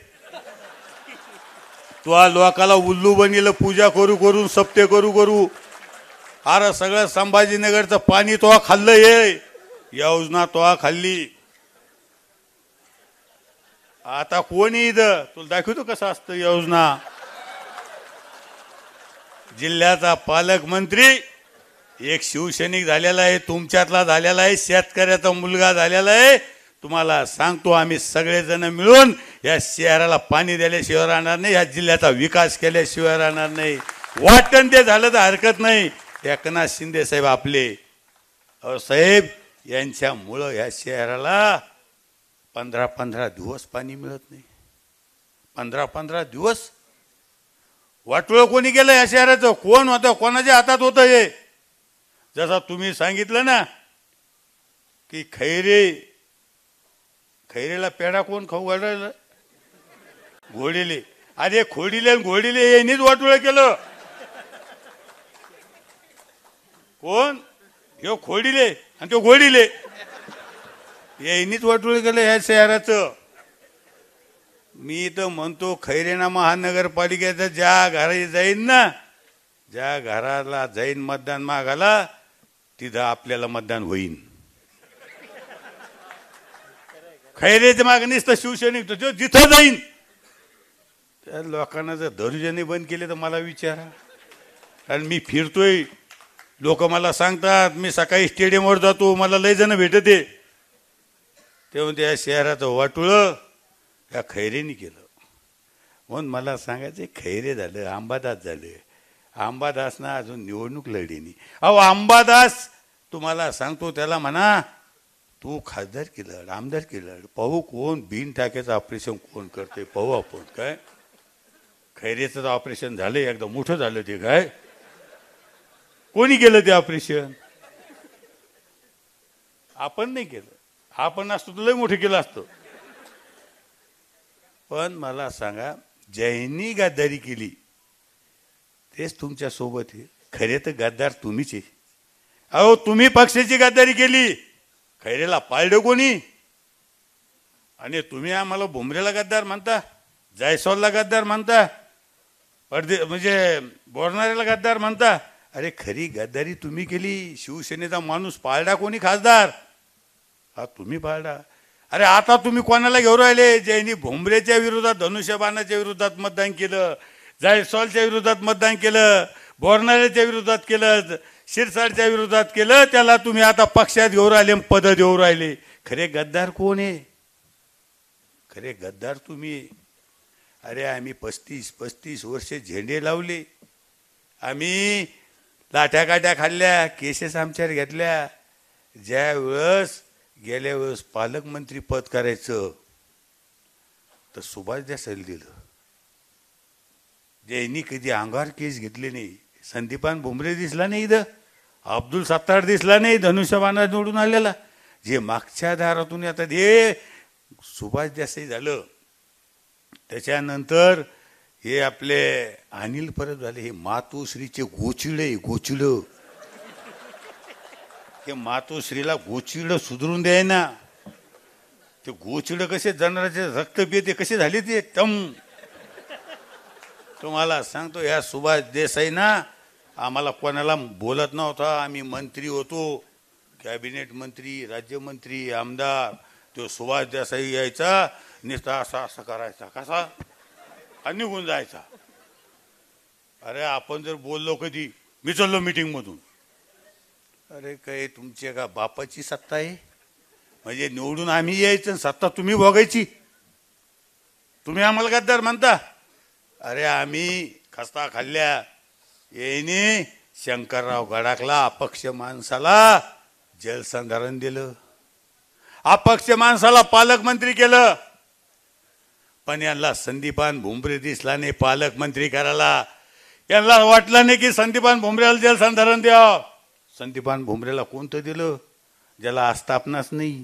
तू लोकाला उल्लू बनिलं, पूजा करू करून, सप्ते करू करू. अरे सगळं संभाजीनगरचं पाणी तो खाल्लं, ये योजना तो खाल्ली. आता कोणी इथं तुला दाखवतो कसं असतं योजना. जिल्ह्याचा पालकमंत्री एक शिवसैनिक झालेला आहे, तुमच्यातला झालेला आहे, शेतकऱ्याचा मुलगा झालेला आहे. तुम्हाला सांगतो, आम्ही सगळेजण मिळून या शहराला पाणी दिल्याशिवाय राहणार नाही, या जिल्ह्याचा विकास केल्याशिवाय राहणार नाही. वाटण ते झालं तर हरकत नाही. एकनाथ शिंदे साहेब आपले, साहेब यांच्यामुळं या शहराला 15-15 दिवस पाणी मिळत नाही. 15-15 दिवस. वाटोळं कोणी केलं या शहराचं? कोण होतं? कोणाच्या हातात होतं हे? जसं तुम्ही सांगितलं ना की खैरेला पेढा कोण खाऊ घालायला? घोडीले. अरे खोडीले घोडीले यांनीच वाटोळं केलं. कोण? ह्यो खोडीले आणि तो घोडीले, यांनीच वाटोळं केलं या शहराचं. मी तर म्हणतो, खैरेना महानगरपालिकेचं ज्या घरी जाईन ना, ज्या घराला जाईन मतदान मागायला, तिथं आपल्याला मतदान होईन. खैरेच्या मागे नुसतं शिवसैनिक तो जिथं जाईन. त्या लोकांना जर दर्जाने बंद केले तर मला विचारा. कारण मी फिरतोय, लोक मला सांगतात, मी सकाळी स्टेडियमवर जातो, मला लय जण भेटते, तेव्हा त्या शहराचं वाटुळं या खैरेने केलं. म्हणून मला सांगायचं, खैरे झालं, अंबादास झालं. अंबादासना अजून निवडणूक लढली. अहो अंबादास, तुम्हाला सांगतो, त्याला म्हणा तू खासदार केलं, आमदार केलं, पाहू कोण बिन टाक्याचं ऑपरेशन कोण करते, पाहू आपण. काय खैरेचं ऑपरेशन झालं, एकदा मोठं झालं ते. काय कोणी केलं ते ऑपरेशन? आपण नाही केलं. आपण असतो तर लय मोठं केलं असतं. पण मला सांगा, ज्यांनी गद्दारी केली तेच तुमच्या सोबत आहे. खरे तर गद्दार तुम्हीच आहे. अहो तुम्ही पक्षाची गद्दारी केली, खैरेला पाळलं कोणी? आणि तुम्ही आम्हाला भुमरेला गद्दार म्हणता, जायस्वालला गद्दार म्हणता, म्हणजे बोरणाऱ्याला गद्दार म्हणता. अरे खरी गद्दारी तुम्ही केली. शिवसेनेचा माणूस पाळला कोणी खासदार? हा तुम्ही पाळला. अरे आता तुम्ही कोणाला घेऊन राहिले? ज्यांनी भुमरेच्या विरोधात, धनुष्यबाणाच्या विरोधात मतदान केलं, जायस्वालच्या विरोधात मतदान केलं, बोरणाऱ्याच्या विरोधात केलं, शिरसाटच्या विरोधात केलं, त्याला तुम्ही आता पक्षात घेऊन राहिले, पद देऊ राहिले. खरे गद्दार कोण आहे? खरे गद्दार तुम्ही. अरे आम्ही 35 वर्षे झेंडे लावले, आम्ही लाठ्या काट्या खाल्ल्या, केसेस आमच्यावर घेतल्या. ज्या वेळेस गेल्या वेळेस पालकमंत्री पद करायचं तर सुभाष देसाईला दिलं. ज्यांनी कधी अंगावर केस घेतले नाही. संदीपान भुमरे दिसला नाही इथं, अब्दुल सत्तार दिसला नाही धनुष्यबाणा निवडून आलेला. जे मागच्या दारातून येतात हे सुभाष देसाई झालं. त्याच्यानंतर हे आपले अनिल परब झाले. हे मातोश्रीचे गोचिडे गोचिडं, हे मातोश्रीला गोचिडं सुधरून द्याय ना. ते गोचिडं कसे जनावरांचे रक्त पिते कसे झाले ते टम. तुम्हाला सांगतो या सुभाष देसाई ना आम्हाला कोणाला बोलत नव्हता. आम्ही मंत्री होतो, कॅबिनेट मंत्री, राज्यमंत्री, आमदार. तो सुभाष देसाई यायचा, नुसता असा असा करायचा, कसा आणि निघून जायचा. अरे आपण जर बोललो कधी, मी चाललो मीटिंग मधून, अरे काय तुमची का बापाची सत्ता आहे? म्हणजे निवडून आम्ही यायचं, सत्ता तुम्ही भोगायची, तुम्ही आम्हाला गद्दार म्हणता? अरे आम्ही खस्ता खाल्ल्या. येईने शंकरराव गडाखला अपक्ष माणसाला जलसंधारण दिलं, अपक्ष माणसाला पालकमंत्री केलं. पण यांना संदीपान भुमरे दिसला नाही पालकमंत्री करायला. यांना वाटलं नाही की संदीपान भुमरेला जलसंधारण द्यावं. संदीपान भुमरेला कोणतं दिलं? ज्याला आस्थापनाच नाही,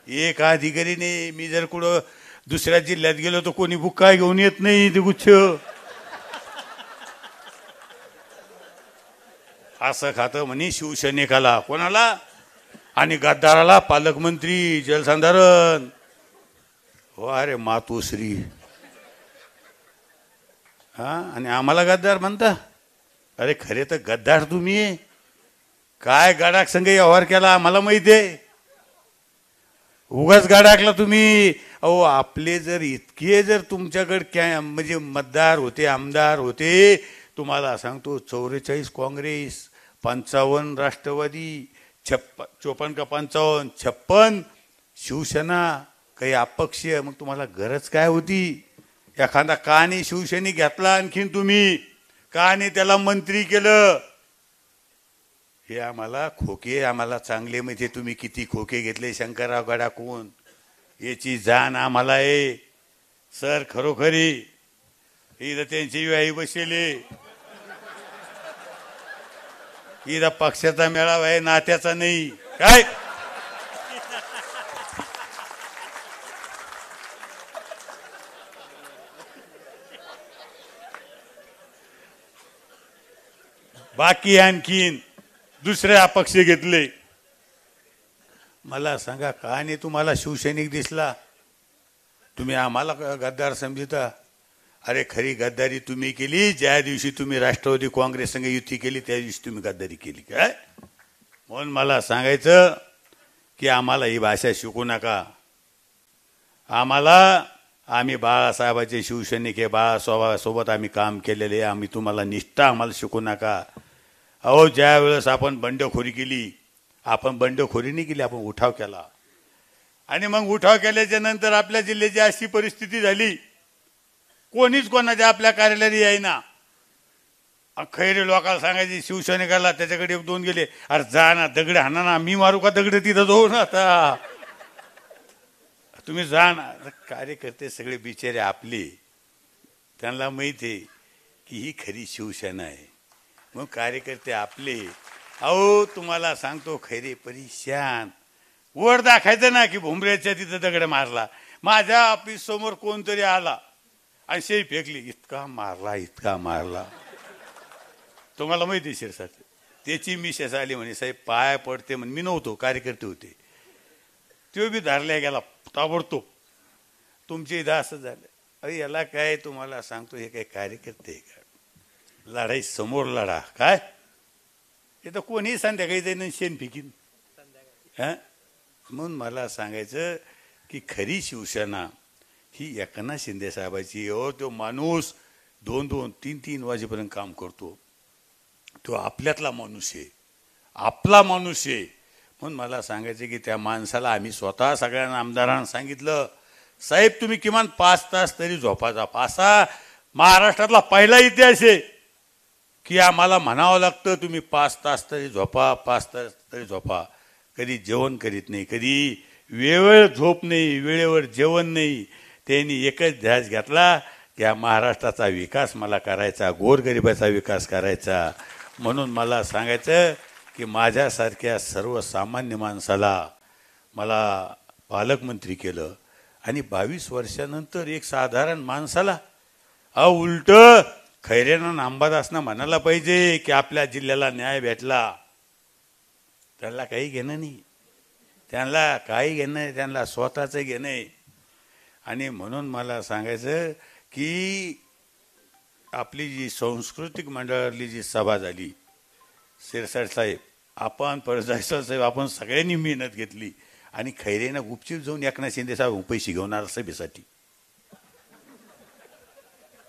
एक अधिकारी नाही. मी जर कुठं दुसऱ्या जिल्ह्यात गेलो तर कोणी बुक्का घेऊन येत नाही, ते गुच्छ असं खातं म्हणे शिवसैनिकाला, कोणाला? आणि गद्दाराला पालकमंत्री जलसंधारण. हो अरे मातोश्री. हा, आणि आम्हाला गद्दार म्हणता? अरे खरे तर गद्दार तुम्ही. काय गडाक संघ व्यवहार केला आम्हाला माहिती आहे. उगाच गडाकला तुम्ही. अहो आपले जर इतके जर तुमच्याकडे म्हणजे मतदार होते, आमदार होते, तुम्हाला सांगतो 44 काँग्रेस, 55 राष्ट्रवादी, 54 का 55, 56 शिवसेना, काही अपक्ष. मग तुम्हाला गरज काय होती? एखादा काने शिवसैनिक घेतला आणखीन तुम्ही, काने त्याला मंत्री केलं. हे आम्हाला खोके आम्हाला चांगले माहिती. तुम्ही किती खोके घेतले शंकरराव गडाकून, याची जाण आम्हाला आहे सर. खरोखरी इथं त्यांची आई बसले, इथं पक्षाचा मेळावा आहे, नात्याचा नाही. काय बाकी आणखीन दुसरे अपक्ष घेतले. मला सांगा का नाही तुम्हाला शिवसैनिक दिसला? तुम्ही आम्हाला गद्दार समजता? अरे खरी गद्दारी तुम्ही केली ज्या दिवशी तुम्ही राष्ट्रवादी काँग्रेस संघ युती केली, त्या दिवशी तुम्ही गद्दारी केली. काय म्हणून मला सांगायचं की आम्हाला ही भाषा शिकू नका. आम्ही बाळासाहेबांचे शिवसैनिक आहे, बाळासाहेबांसोबत आम्ही काम केलेले. आम्ही तुम्हाला निष्ठा आम्हाला शिकू नका. अहो ज्या वेळेस आपण बंडखोरी केली, आपण बंडखोरी नाही केली, आपण उठाव केला. आणि मग उठाव केल्याच्या नंतर आपल्या जिल्ह्याची अशी परिस्थिती झाली, कोणीच कोणाच्या आपल्या कार्यालयात येईना. खैरे लोकांना सांगायची शिवसैनिकाला, त्याच्याकडे 1-2 गेले, अरे जा ना दगड हाणा ना, मी मारू का दगड तिथं जाऊ ना, आता तुम्ही जा ना. कार्यकर्ते सगळे बिचारे आपले, त्यांना माहिती आहे की ही खरी शिवसेना आहे. मग कार्यकर्ते आपले. अहो तुम्हाला सांगतो खैरे परेशान. वर दाखायचं ना की भुमरेच्या तिथं दगड मारला. माझ्या ऑफिस समोर कोणतरी आला आणि शेई फेकली, इतका मारला इतका मारला. तुम्हाला माहिती शिरसाट त्याची मिसेस आली म्हणे, साहेब पाय पडते म्हणे. मी नव्हतो, कार्यकर्ते होते. तो बी धरल्या गेला ताबडतोब. तुमचे इथं असं झालं. अरे याला काय तुम्हाला सांगतो, हे काय कार्यकर्ते आहे का? लढाई समोर लढा. काय हे तर कोणी संध्याकाळी जाईन शेण फेकीन. हा, म्हणून मला सांगायचं की खरी शिवसेना ही एकनाथ शिंदे साहेबाची. हो तो माणूस 2-2, 3-3 वाजेपर्यंत काम करतो. तो आपल्यातला माणूस आहे, आपला माणूस आहे. म्हणून मला सांगायचं की त्या माणसाला आम्ही स्वतः सगळ्यांना आमदारांना सांगितलं, साहेब तुम्ही किमान 5 तास तरी झोपा जा. असा महाराष्ट्रातला पहिला इतिहास आहे की आम्हाला म्हणावं लागतं तुम्ही 5 तास तरी झोपा, 5 तास तरी झोपा. कधी जेवण करीत नाही, कधी वेळेवर झोप नाही, वेळेवर जेवण नाही. त्यांनी एकच ध्यास घेतला की या महाराष्ट्राचा विकास मला करायचा, गोरगरिबाचा विकास करायचा. म्हणून मला सांगायचं की माझ्यासारख्या सर्वसामान्य माणसाला मला पालकमंत्री केलं आणि 22 वर्षानंतर एक साधारण माणसाला उलट खैरेनं अंबादासनं म्हणायला पाहिजे की आपल्या जिल्ह्याला न्याय भेटला. त्यांना काही घेणं नाही, त्यांना काही घेणं नाही, त्यांना स्वतःचं घेणं आहे. आणि म्हणून मला सांगायचं की आपली जी सांस्कृतिक मंडळातली जी सभा झाली, शिरसाट साहेब आपण, परजायस्वाल साहेब आपण सगळ्यांनी मेहनत घेतली आणि खैरेनं गुपचूप जाऊन एकनाथ शिंदे साहेब पैसे घेऊन आला सभेसाठी.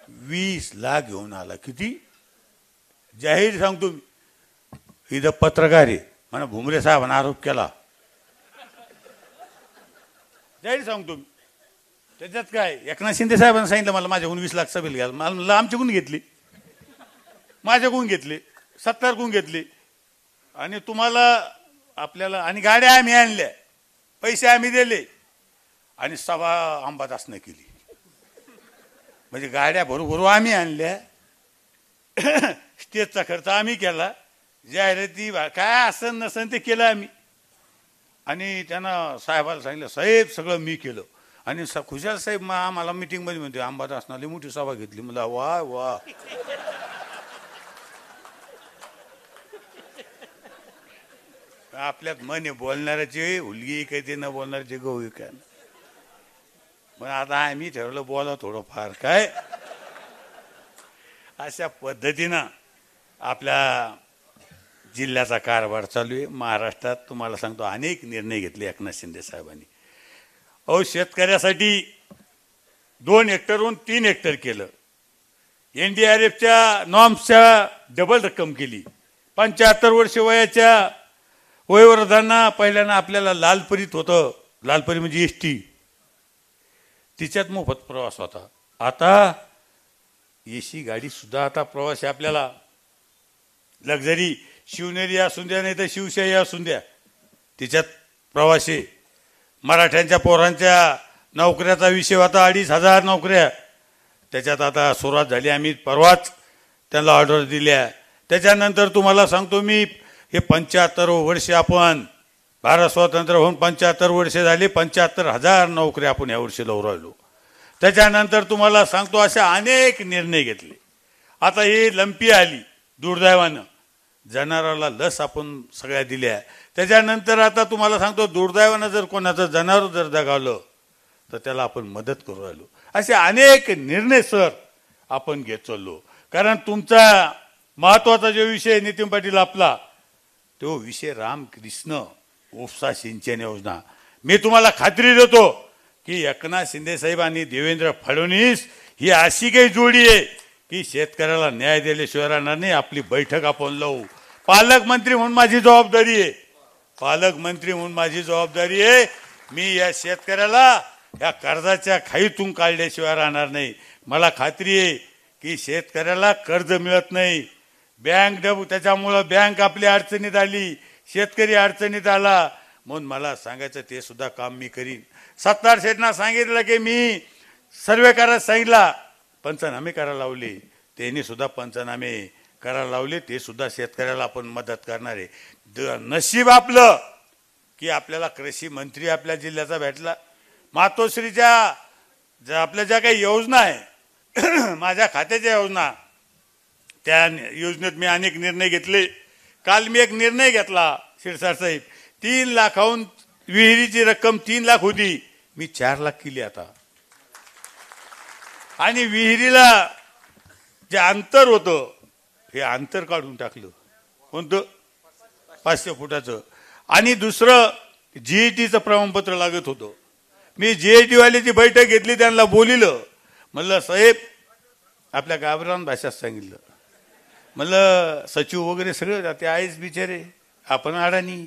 20 लाख घेऊन आला. किती जाहीर सांगतो मी, इथं पत्रकार आहे म्हणा भुमरे साहेबांना आरोप केला, जाहीर सांगतो मी. त्याच्यात काय एकनाथ शिंदे साहेबांना सांगितलं मला माझ्याकडून 20 लाख सभेला घ्याल. मला आमच्याकडून घेतली, माझ्याकडून घेतली, 70 कडून घेतली आणि तुम्हाला आपल्याला आणि गाड्या आम्ही आणल्या, पैसे आम्ही दिले आणि सभा अंबादासनं केली. म्हणजे गाड्या भरू आम्ही आणल्या, स्टेजचा खर्च आम्ही केला, जाहिराती काय असं नसन ते केलं आम्ही. आणि त्यांना साहेबाला सांगितलं साहेब सगळं मी केलं. आणि खुशाल साहेब आम्हाला मिटिंगमध्ये म्हणते अंबादासनं मोठी सभा घेतली. मला वा वा. आपल्यात मन बोलणाऱ्याचे हुलगी काय ते न बोलणाऱ्याचे गहू काय. मग आता आम्ही ठरवलं बोला थोडंफार काय. अशा पद्धतीनं आपल्या जिल्ह्याचा कारभार चालू आहे. महाराष्ट्रात तुम्हाला सांगतो अनेक निर्णय घेतले एकनाथ शिंदे साहेबांनी. शेतकऱ्यासाठी 2 हेक्टरहून 3 हेक्टर केलं. NDRFच्या नॉर्म्सच्या डबल रक्कम केली. 75 वर्ष वयाच्या वयोवृद्धांना पहिल्यांदा आपल्याला लालपरीत होतं, लालपरी म्हणजे ST, तिच्यात मोफत प्रवास होता. आता AC गाडी सुद्धा आता प्रवास आहे आपल्याला. लक्झरी शिवनेरी असून द्या नाही तर शिवशाही असून द्या, तिच्यात प्रवासी. मराठ्यांच्या पोरांच्या नोकऱ्याचा विषय होता, 2,500 नोकऱ्या, त्याच्यात आता सुरुवात झाली. आम्ही परवाच त्यांना ऑर्डर दिल्या. त्याच्यानंतर तुम्हाला सांगतो मी हे 75 वर्ष आपण भारत स्वातंत्र्य होऊन 75 वर्ष झाली, 75,000 नोकऱ्या आपण यावर्षी लावून राहिलो. त्याच्यानंतर तुम्हाला सांगतो असे अनेक निर्णय घेतले. आता ही लंपी आली दुर्दैवानं, जनावराला लस आपण सगळ्या दिल्या. त्याच्यानंतर आता तुम्हाला सांगतो दुर्दैवानं जर कोणाचं जनावर जर दगावलं तर त्याला आपण मदत करू राहिलो. असे अनेक निर्णय सर आपण घेत चाललो. कारण तुमचा महत्वाचा जो विषय नितीन पाटील आपला तो विषय रामकृष्ण उपसा सिंचन योजना. मी तुम्हाला खात्री देतो की एकनाथ शिंदे साहेब आणि देवेंद्र फडणवीस ही अशी काही जोडी आहे की शेतकऱ्याला न्याय दिल्याशिवाय राहणार नाही. आपली बैठक आपण लावू. पालकमंत्री म्हणून माझी जबाबदारी आहे, पालकमंत्री म्हणून माझी जबाबदारी आहे. मी या शेतकऱ्याला या कर्जाच्या खाईतून काढल्याशिवाय राहणार नाही. मला खात्री आहे की शेतकऱ्याला कर्ज मिळत नाही, बँक डबू, त्याच्यामुळं बँक आपली अडचणीत आली, शेतकरी अडचणीत आला. म्हणून मला सांगायचं ते सुद्धा काम मी करीन. सत्तार शेठना सांगितलं की मी सर्वे करायला सांगितला, पंचनामे करायला लावले, त्यांनी सुद्धा पंचनामे करायला लावले. ते सुद्धा शेतकऱ्याला आपण मदत करणार आहे. नशीब आपलं की आपल्याला कृषी मंत्री आपल्या जिल्ह्याचा भेटला. मातोश्रीच्या आपल्या ज्या काही योजना आहे माझ्या खात्याच्या योजना, त्या योजनेत मी अनेक निर्णय घेतले. काल मी एक निर्णय घेतला शिरसाट साहेब, 3 लाखाहून विहिरीची रक्कम 3 लाख होती, मी 4 लाख केली आता. आणि विहिरीला जे अंतर होतं हे अंतर काढून टाकलं. कोणतं? 500 फुटाचं. आणि दुसरं GATचं प्रमाणपत्र लागत होतं. मी GAT वाल्याची बैठक घेतली, त्यांना बोलिलं, म्हणलं साहेब आपल्या गावरान भाषेत सांगितलं म्हणलं सचिव वगैरे सगळं ते आहेच बिचारे, आपण अडाणी,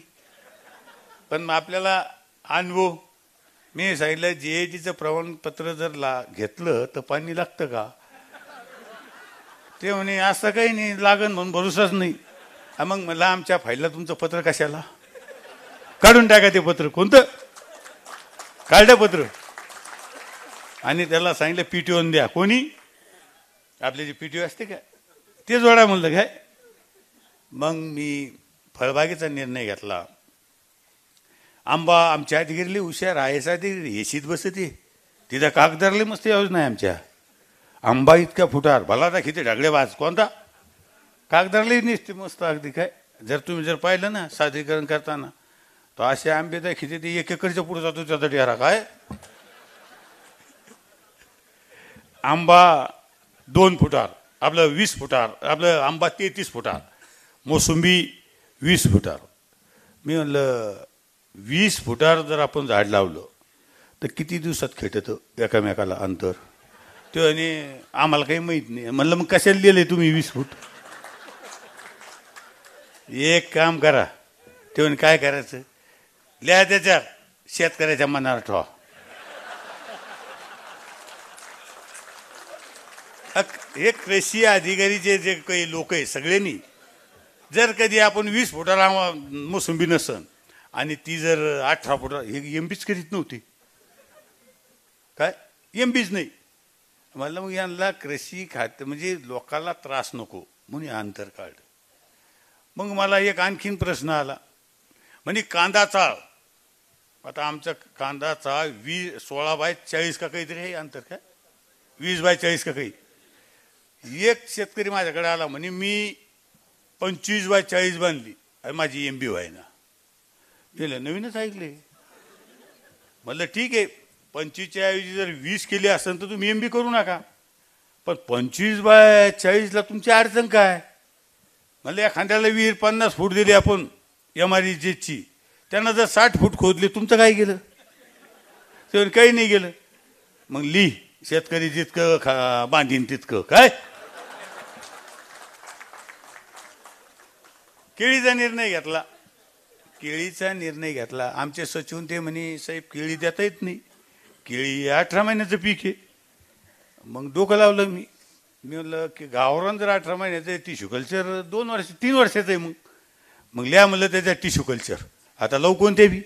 पण आपल्याला अनुभव. मी सांगितलं जीएटीचं प्रमाणपत्र जर घेतलं तर पाणी लागतं का? ते म्हणे असं काही नाही लागन म्हणून भरोसाच नाही. मग मला आमच्या फाईलला तुमचं पत्र कशाला? काढून टाका ते पत्र. कोणतं काढलं पत्र? आणि त्याला सांगितलं पीटीओन द्या. कोणी? आपली जी पीटीओ असते का ते जोडा म्हणलं काय. मग मी फळबागेचा निर्णय घेतला. आंबा आमच्या अधिकारीले हुशार आहे साठी एशीत बसते तिथं कागदारले मस्त योजना आहे आमच्या. आंबा इतका फुटार भला आता किती ढगले वाज कोणता कागदारले निसते मस्त अगदी काय. जर तुम्ही जर पाहिलं ना सादरीकरण करताना तर असे आंबे तर किती ते 1 एकरच्या पुढे जातो त्याचा डेरा काय. आंबा 2 फुटार, आपलं 20 फुटार, आपलं आंबा 33 फुटार, मोसंबी 20 फुटार. मी म्हणलं 20 फुटार जर आपण झाड लावलं तर किती दिवसात खेटतं एकामेकाला अंतर. ते आणि आम्हाला काही माहीत नाही. म्हणलं मग कशाला लिहिले तुम्ही 20 फूट? एक काम करा. ते म्हणे काय करायचं? लिहा त्याच्या शेतकऱ्याच्या मनावर ठेवा. हे कृषी अधिकारीचे जे काही लोक आहे सगळ्यांनी जर कधी आपण 20 फुटाला मोसंबी नसन आणि ती जर 18 फुटा हे एमबीच करीत नव्हती काय. एमबीच नाही. म्हणलं मग यांना कृषी खाते म्हणजे लोकांना त्रास नको म्हणून अंतर काढ. मग मला एक आणखीन प्रश्न आला. म्हणजे कांदा चाळ. आता आमचा कांदा चाळ 16 बाय 40 का काहीतरी आहे अंतर काय 20 बाय 40 का काही. एक शेतकरी माझ्याकडे आला म्हणे मी 25 बाय 40 बांधली माझी एमबी व्हायना. गेलं नवीनच ऐकले. म्हणलं ठीक आहे 25च्या ऐवजी जर 20 केली असेल तर तुम्ही एमबी करू नका. पण 25 बाय 40ला तुमची अडचण काय? म्हणलं एखाद्याला विहीर 50 फूट दिली आपण एमआरईची त्यांना जर 60 फूट खोदले तुमचं काय गेलं? ते काही नाही गेलं. मग शेतकरी जितकं बांधीन तितकं काय. केळीचा निर्णय घेतला. केळीचा निर्णय घेतला. आमचे सचिव ते म्हणे साहेब केळी देता येत नाही. केळी 18 महिन्याचं पीक आहे. मग डोकं लावलं मी. म्हणलं की गावरान जर 18 महिन्याचं आहे टिश्यू कल्चर 3 वर्षाचं आहे. मग लिहा म्हणलं त्याच्यात टिश्यू कल्चर. आता लव कोणते बी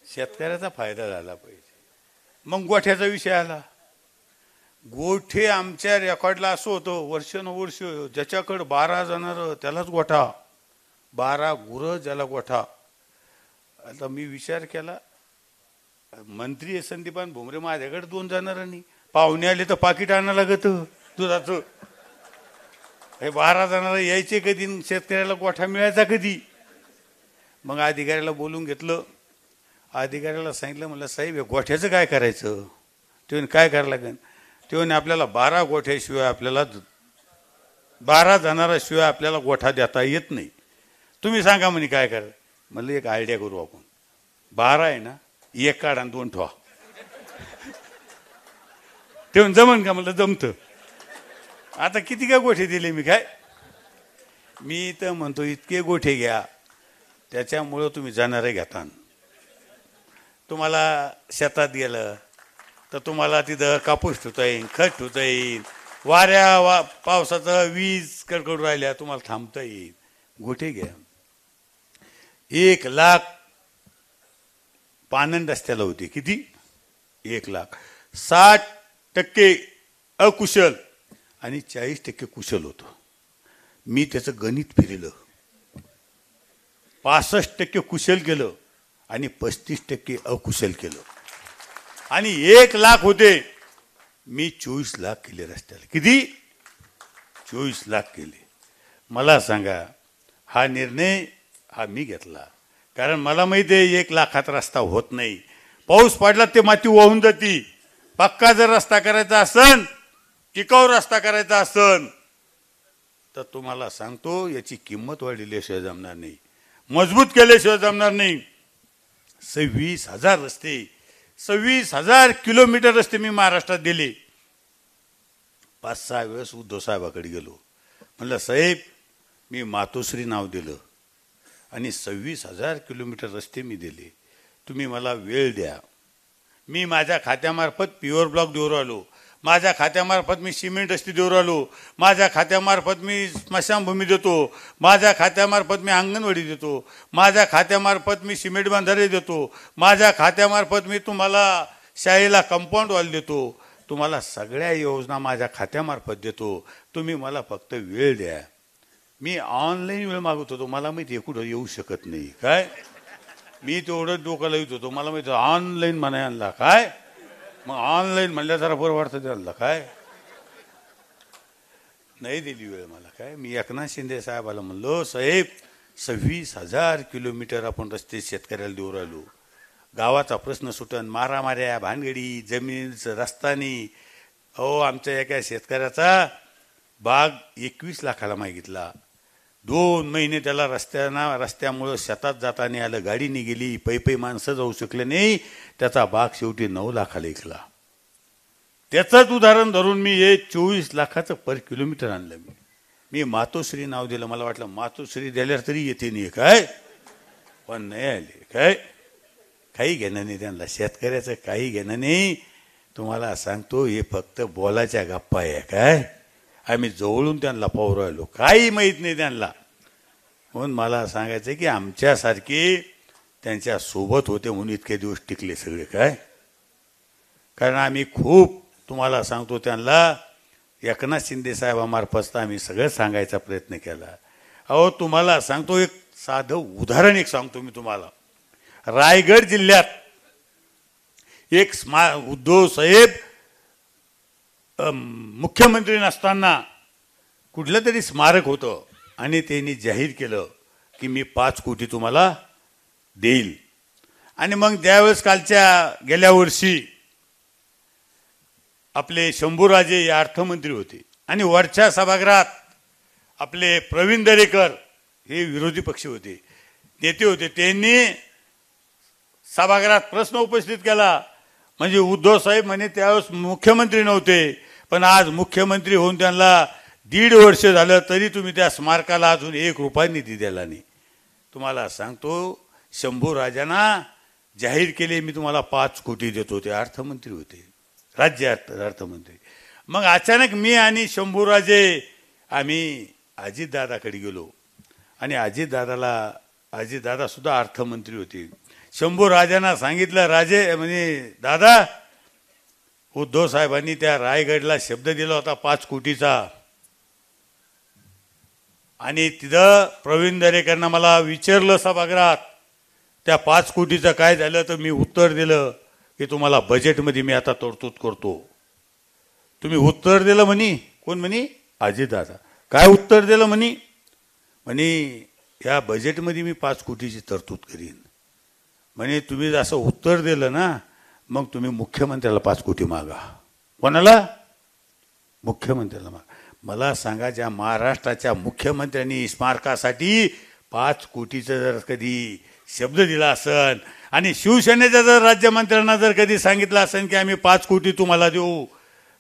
शेतकऱ्याचा फायदा झाला पाहिजे. मग गोठ्याचा विषय आला. गोठे आमच्या रेकॉर्डला असं होतं वर्षानुवर्ष ज्याच्याकडे 12 जनावर त्यालाच गोठा, 12 गुरं ज्याला गोठा. आता मी विचार केला मंत्री संदीपान भुमरे माझ्याकडे 2 जनावरांनी पाहुणे आले तर पाकिट आणायला लागत दुधाचं. हे 12 जनावर यायचे कधी शेतकऱ्याला गोठा मिळायचा कधी. मग अधिकाऱ्याला बोलून घेतलं. अधिकाऱ्याला सांगितलं म्हणलं साहेब गोठ्याचं काय करायचं? ते काय करायला लागेल? ते म्हणे आपल्याला 12 गोठ्याशिवाय आपल्याला 12 जनावरांशिवाय आपल्याला गोठा देता येत नाही. तुम्ही सांगा म्हणे काय करा. म्हणलं एक आयडिया करू आपण. 12 आहे ना 1 काढा आणि 2 ठेवा. ते जमन का? म्हणलं जमतं. आता किती का गोठे दिले मी काय. मी तर म्हणतो इतके गोठे घ्या त्याच्यामुळं तुम्ही जनावरे घेता. तुम्हाला शेतात गेलं तर तुम्हाला तिथं कापूस ठेवता येईल, खत ठेवता येईल, पावसाचं वीज कडकडून राहिल्या तुम्हाला थांबता येईल. गोठे घ्या. 1 लाख पानंड रस्त्याला होते. किती? 1 लाख. 60% अकुशल आणि 40% कुशल होतं. मी त्याचं गणित फिरलं. 65% कुशल केलं आणि 35% अकुशल केलं. आणि 1 लाख होते मी 24 लाख केले रस्त्याला. किती? 24 लाख केले. मला सांगा हा निर्णय मी घेतला कारण मला माहिती आहे 1 लाखात रस्ता होत नाही. पाऊस पडला ते माती वाहून जाती. पक्का जर रस्ता करायचा असन, टिकाऊ रस्ता करायचा असन तर तुम्हाला सांगतो याची किंमत वाढवल्याशिवाय जमणार नाही, मजबूत केल्याशिवाय जमणार नाही. 26,000 रस्ते, 26,000 किलोमीटर रस्ते मी महाराष्ट्रात दिले. 5-6 वेळेस उद्धव साहेबाकडे गेलो. म्हणलं साहेब मी मातोश्री नाव दिलं आणि 26,000 किलोमीटर रस्ते मी दिले, तुम्ही मला वेळ द्या. मी माझ्या खात्यामार्फत प्युअर ब्लॉक देऊ राहिलो, माझ्या खात्यामार्फत मी सिमेंट रस्ते देऊ राहिलो, माझ्या खात्यामार्फत मी स्मशानभूमी देतो, माझ्या खात्यामार्फत मी अंगणवाडी देतो, माझ्या खात्यामार्फत मी सिमेंट बांधारे देतो, माझ्या खात्यामार्फत मी तुम्हाला शाळेला कंपाऊंड वॉल देतो, तुम्हाला सगळ्या योजना माझ्या खात्यामार्फत देतो, तुम्ही मला फक्त वेळ द्या. मी ऑनलाईन वेळ मागत होतो, मला माहिती कुठं येऊ शकत नाही काय, मी तेवढं डोकं लावत होतो, मला माहिती ऑनलाईन म्हणा आणला काय, मग ऑनलाईन म्हणल्या जरा बरं वाटतं त्यांना काय, नाही दिली वेळ मला काय. मी एकनाथ शिंदे साहेबाला म्हणलो साहेब 26,000 किलोमीटर आपण रस्ते शेतकऱ्याला देऊ राहिलो, गावाचा प्रश्न सुटन, मारामाऱ्या भानगडी जमिनीचं रस्तानी. अहो आमच्या एका शेतकऱ्याचा बाग 21 लाखाला मागितला, 2 महिने त्याला रस्त्यामुळं शेतात जाता नाही आलं, गाडीने गेली, पै माणसं जाऊ शकले नाही, त्याचा बाग शेवटी 9 लाखाला विकला. त्याचंच उदाहरण धरून मी 24 लाखाचं पर किलोमीटर आणलं. मी मातोश्री नाव दिलं, मला वाटलं मातोश्री दिल्यावर तरी येते नाही काय, पण नाही आले काय, काही घेणं नाही त्यांना, शेतकऱ्याचं काही घेणं नाही. तुम्हाला सांगतो हे फक्त बोलाच्या गप्पा आहे काय, आम्ही जवळून त्यांना पाहू राहिलो, काही माहीत नाही त्यांना. म्हणून मला सांगायचं की आमच्यासारखे त्यांच्या सोबत होते म्हणून इतके दिवस टिकले सगळे काय, कारण आम्ही खूप तुम्हाला सांगतो त्यांना एकनाथ शिंदे साहेबामार्फत आम्ही सगळं सांगायचा प्रयत्न केला. अहो तुम्हाला सांगतो एक साधं उदाहरण एक सांगतो मी तुम्हाला. रायगड जिल्ह्यात एक उद्धव साहेब मुख्यमंत्री नसताना कुठलं तरी स्मारक होतं आणि त्यांनी जाहीर केलं की मी 5 कोटी तुम्हाला देईल. आणि मग त्यावेळेस गेल्या वर्षी आपले शंभूराजे हे अर्थमंत्री होते आणि वरच्या सभागृहात आपले प्रवीण दरेकर हे विरोधी पक्ष होते, नेते होते, त्यांनी सभागृहात प्रश्न उपस्थित केला. म्हणजे उद्धव साहेब म्हणे त्यावेळेस मुख्यमंत्री नव्हते, पण आज मुख्यमंत्री होऊन त्यांना 1.5 वर्ष झालं तरी तुम्ही त्या स्मारकाला अजून 1 रुपया निधी दिला नाही. तुम्हाला सांगतो शंभूराजांना जाहीर केले मी तुम्हाला 5 कोटी देतो, ते अर्थमंत्री होते, राज्य अर्थमंत्री. मग अचानक मी आणि शंभूराजे आम्ही अजितदादाकडे गेलो आणि अजितदादा सुद्धा अर्थमंत्री होते. शंभूराजांना सांगितलं राजे म्हणजे दादा उद्धव साहेबांनी त्या रायगडला शब्द दिला होता 5 कोटीचा, आणि तिथं प्रवीण दरेकरांना मला विचारलं सभागृहात त्या 5 कोटीचं काय झालं, तर मी उत्तर दिलं की तुम्हाला बजेटमध्ये मी आता तरतूद करतो. तुम्ही उत्तर दिलं म्हणे, कोण म्हणे अजितदादा, काय उत्तर दिलं म्हणे या बजेटमध्ये मी 5 कोटीची तरतूद करीन. म्हणे तुम्ही असं उत्तर दिलं ना, मग तुम्ही मुख्यमंत्र्याला 5 कोटी मागा. कोणाला? मुख्यमंत्र्याला मागा. मला सांगा ज्या महाराष्ट्राच्या मुख्यमंत्र्यांनी स्मारकासाठी 5 कोटीचा जर कधी शब्द दिला असेल आणि शिवसेनेच्या जर राज्यमंत्र्यांना जर कधी सांगितलं असेल की आम्ही 5 कोटी तुम्हाला देऊ,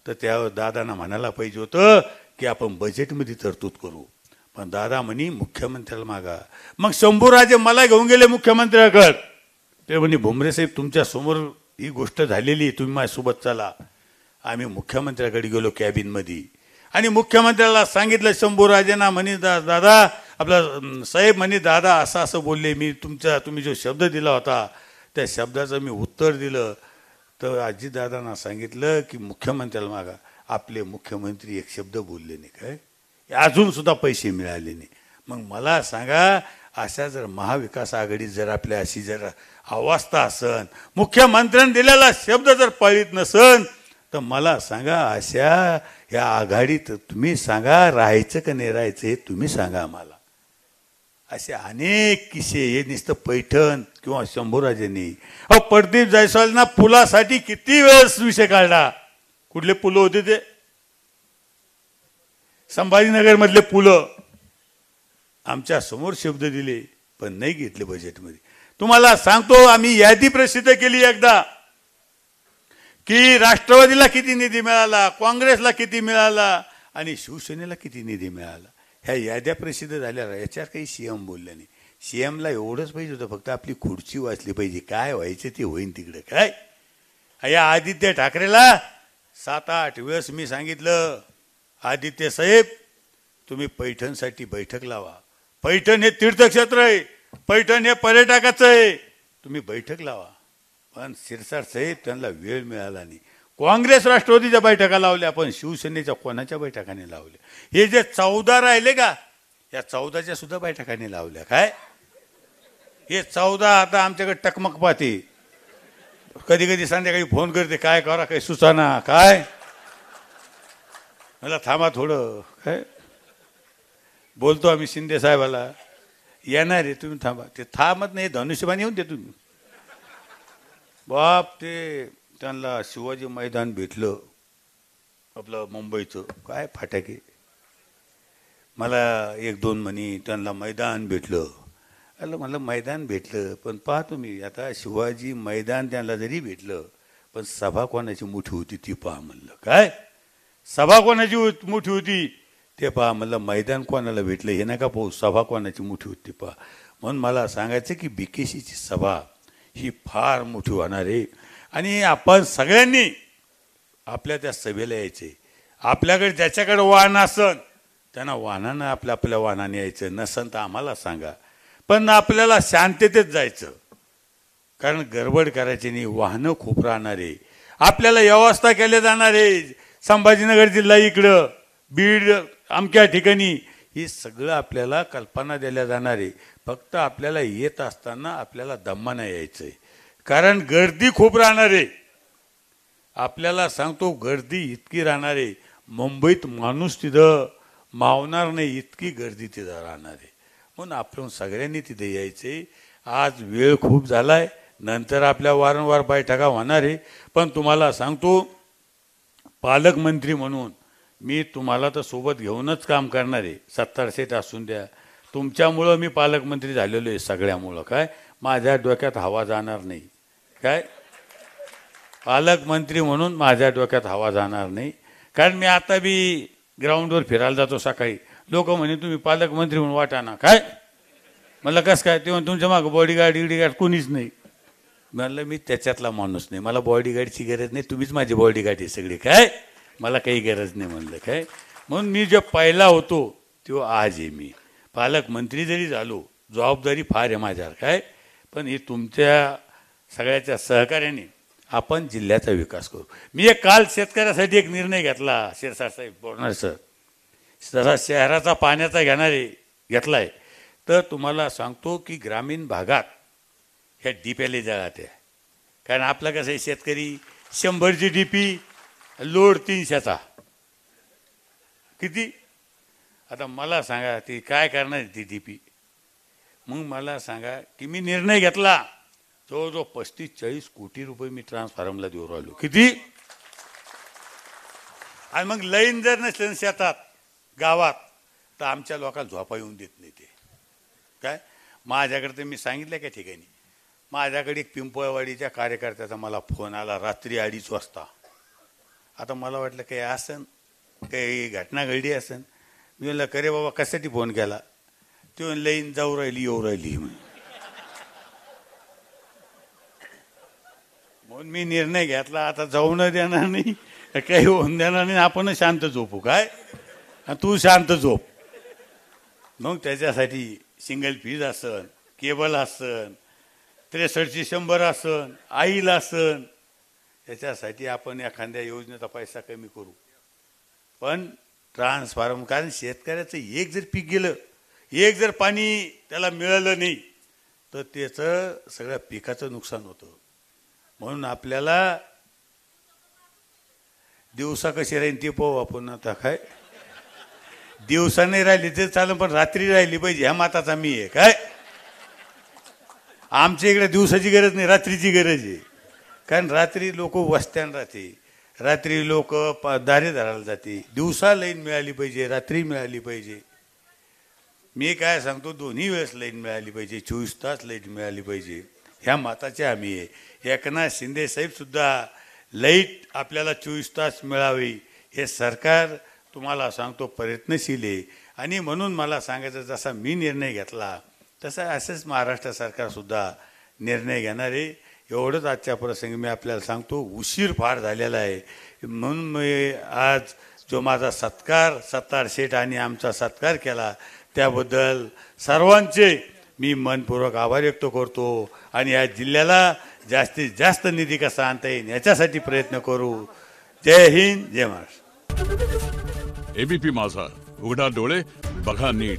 तर त्या दादांना म्हणायला पाहिजे होतं की आपण बजेटमध्ये तरतूद करू. पण दादा म्हणे मुख्यमंत्र्याला मागा. मग शंभूराजे मला घेऊन गेले मुख्यमंत्र्याकडे. ते म्हणे भुमरे साहेब तुमच्या समोर ही गोष्ट झालेली, तुम्ही माझ्यासोबत चला. आम्ही मुख्यमंत्र्याकडे गेलो कॅबिनमध्ये आणि मुख्यमंत्र्याला सांगितलं शंभूराजेंना म्हणे दादा आपला साहेब म्हणे दादा असं असं बोलले, मी तुम्ही जो शब्द दिला होता त्या शब्दाचं मी उत्तर दिलं. तर अजितदादांना सांगितलं की मुख्यमंत्र्याला मागा. आपले मुख्यमंत्री एक शब्द बोलले नाही काय, अजून सुद्धा पैसे मिळाले नाही. मग मला सांगा अशा जर महाविकास आघाडीत जर आपल्या अशी जर अवस्था असन, मुख्यमंत्र्यांनी दिलेला शब्द जर पाळीत नसन, तर मला सांगा अशा या आघाडीत तुम्ही सांगा राहायचं का नाही राहायचं हे तुम्ही सांगा आम्हाला. असे अनेक किस्से हे नुसतं पैठण किंवा शंभूराजेंनी. अहो प्रदीप जायस्वालना पुलासाठी किती वेळेस विषय काढला. कुठले पुलं होते ते? संभाजीनगर मधले पुलं आमच्या समोर शब्द दिले पण नाही घेतले बजेटमध्ये. तुम्हाला सांगतो आम्ही यादी प्रसिद्ध केली एकदा की राष्ट्रवादीला किती निधी मिळाला, काँग्रेसला किती मिळाला आणि शिवसेनेला किती निधी मिळाला, ह्या याद्या प्रसिद्ध झाल्या. याच्यावर काही सीएम बोलले नाही. सीएमला एवढंच पाहिजे होतं, फक्त आपली खुर्ची वाचली पाहिजे. काय व्हायचं ते होईन तिकडे. काय या आदित्य ठाकरेला 7-8 वेळेस मी सांगितलं, आदित्य साहेब तुम्ही पैठणसाठी बैठक लावा. पैठण हे तीर्थक्षेत्र आहे, पैठण हे पर्यटकाचं आहे, तुम्ही बैठक लावा. पण शिरसाट साहेब त्यांना वेळ मिळाला नाही. काँग्रेस राष्ट्रवादीच्या बैठका लावल्या, पण शिवसेनेच्या कोणाच्या बैठकाने लावल्या. हे जे 14 राहिले का, या 14च्या सुद्धा बैठकाने लावल्या. काय हे 14 आता आमच्याकडे टकमक पाहते. कधी कधी संध्याकाळी फोन करते, काय करा काही सुचाना. काय मला थांबा थोडं, काय बोलतो आम्ही शिंदे साहेबाला, येणार आहे तुम्ही थांबा. ते थांबत नाही, धनुष्यबाण येऊन दे तुम्ही. बाप ते त्यांना शिवाजी मैदान भेटलं आपलं मुंबईचं, काय फाटाके. मला 1-2 म्हणी त्यांना मैदान भेटलं. अरे मला मैदान भेटलं, पण पहा तुम्ही आता शिवाजी मैदान त्यांना जरी भेटलं, पण सभा कोणाची मोठी होती ती पहा म्हणलं. काय सभा कोणाची मोठी होती ते पहा म्हणलं. मैदान कोणाला भेटलं हे नका पाहू, सभा कोणाची मोठी होती पहा. म्हणून मला सांगायचं की बीकेसीची सभा ही फार मोठी होणार आहे. आणि आपण सगळ्यांनी आपल्या त्या सभेला यायचे. आपल्याकडे ज्याच्याकडे वाहन असन त्यांना वाहनानं आपल्या वाहनाने यायचं, नसन तर आम्हाला सांगा. पण आपल्याला शांततेत जायचं, कारण गडबड करायची नाही. वाहनं खूप राहणार आहे, आपल्याला व्यवस्था केल्या जाणार आहे. संभाजीनगर जिल्हा इकडं, बीड अमक्या ठिकाणी, हे सगळं आपल्याला कल्पना दिल्या जाणार आहे. फक्त आपल्याला येत असताना आपल्याला दमानं यायचं आहे, कारण गर्दी खूप राहणार आहे. आपल्याला सांगतो गर्दी इतकी राहणार आहे, मुंबईत माणूस तिथं मावणार नाही इतकी गर्दी तिथं राहणार आहे. म्हणून आपण सगळ्यांनी तिथे यायचे. आज वेळ खूप झालाय, नंतर आपल्या वारंवार बैठका होणार आहे. पण तुम्हाला सांगतो पालकमंत्री म्हणून मी तुम्हाला तर सोबत घेऊनच काम करणार आहे. 70 सीट असून द्या, तुमच्यामुळं मी पालकमंत्री झालेलो आहे सगळ्यामुळं. काय माझ्या डोक्यात हवा जाणार नाही. काय पालकमंत्री म्हणून माझ्या डोक्यात हवा जाणार नाही. कारण मी आता बी ग्राउंडवर फिरायला जातो सकाळी. लोक म्हणे तुम्ही पालकमंत्री म्हणून वाटा ना. काय म्हणलं कसं काय, ते म्हणून तुमच्या मागं बॉडीगार्ड इडीगार्ड कोणीच नाही. म्हणलं मी त्याच्यातला माणूस नाही, मला बॉडीगार्डची गरज नाही, तुम्हीच माझी बॉडीगार्ड आहे सगळी. काय मला काही गरज नाही म्हणलं. काय म्हणून मी जो पहिला होतो तो आज आहे. मी पालकमंत्री जरी झालो, जबाबदारी फार आहे माझ्यावर. काय पण हे तुमच्या सगळ्याच्या सहकार्याने आपण जिल्ह्याचा विकास करू. मी एक काल शेतकऱ्यासाठी एक निर्णय घेतला, शिरसाट साहेब बोलणार सर, शहराचा पाण्याचा घेतलाय. तर तुम्हाला सांगतो की ग्रामीण भागात ह्या डीपीला जात आहे. कारण आपलं कसं आहे, शेतकरी 100ची डीपी, लोड 300चा. किती आता मला सांगा ती काय करणार ती डीपी. मग मला सांगा की मी निर्णय घेतला, जवळजवळ 35-40 कोटी रुपये मी ट्रान्सफॉर्मरला देऊ राहिलो. किती. आणि मग लाईन जर नसलं शेतात गावात तर आमच्या लोकांना झोपा येऊन देत नाही ते. काय माझ्याकडे तर मी सांगितलं का ठिकाणी, माझ्याकडे एक पिंपळवाडीच्या कार्यकर्त्याचा मला फोन आला रात्री 2:30 वाजता. आता मला वाटलं काही असन, काही घटना घडली असन. मी म्हणलं करे बाबा कशासाठी फोन केला. ते लाईन जाऊ राहिली येऊ राहिली. म्हणून मी निर्णय घेतला, आता जाऊ न देणार नाही, काही होऊन देणार नाही, आपण शांत झोपू. काय तू शांत झोप. मग त्याच्यासाठी सिंगल फीज असन, केबल असन, 63ची 100 असन, आईल असन, त्याच्यासाठी आपण एखाद्या योजनेचा पैसा कमी करू. पण ट्रान्सफॉर्मर, कारण शेतकऱ्याचं एक जर पीक गेलं, एक जर पाणी त्याला मिळालं नाही तर त्याचं सगळ्या पिकाचं नुकसान होतं. म्हणून आपल्याला दिवसा कशी राहील ते पाहू आपण. आता काय दिवसा नाही राहिली तर चालेल, पण रात्री राहिली पाहिजे, ह्या माताचा मी आहे. काय आमच्या इकडे दिवसाची गरज नाही, रात्रीची गरज आहे. कारण रात्री लोक वस्त्यान राहते, रात्री लोक दारे धरायला जाते. दिवसा लाईन मिळाली पाहिजे, रात्री मिळाली पाहिजे. मी काय सांगतो, दोन्ही वेळेस लाईन मिळाली पाहिजे, 24 तास लाईन मिळाली पाहिजे. ह्या माताचे आम्ही आहे. एकनाथ शिंदे साहेब सुद्धा लाईट आपल्याला 24 तास मिळावी हे सरकार तुम्हाला सांगतो प्रयत्नशील आहे. आणि म्हणून मला सांगायचं, जसा मी निर्णय घेतला तसा असंच महाराष्ट्र सरकारसुद्धा निर्णय घेणार आहे. एवढंच आजच्या प्रसंगी मी आपल्याला सांगतो. उशीर फार झालेला आहे, म्हणून मी आज जो माझा सत्कार सत्तार शेठ आणि आमचा सत्कार केला त्याबद्दल सर्वांचे मी मनपूर्वक आभार व्यक्त करतो. आणि या जिल्ह्याला जास्तीत जास्त निधी कसा आणता येईल याच्यासाठी प्रयत्न करू. जय हिंद, जय महाराष्ट्र. एबीपी माझा, उघडा डोळे बघा नीट.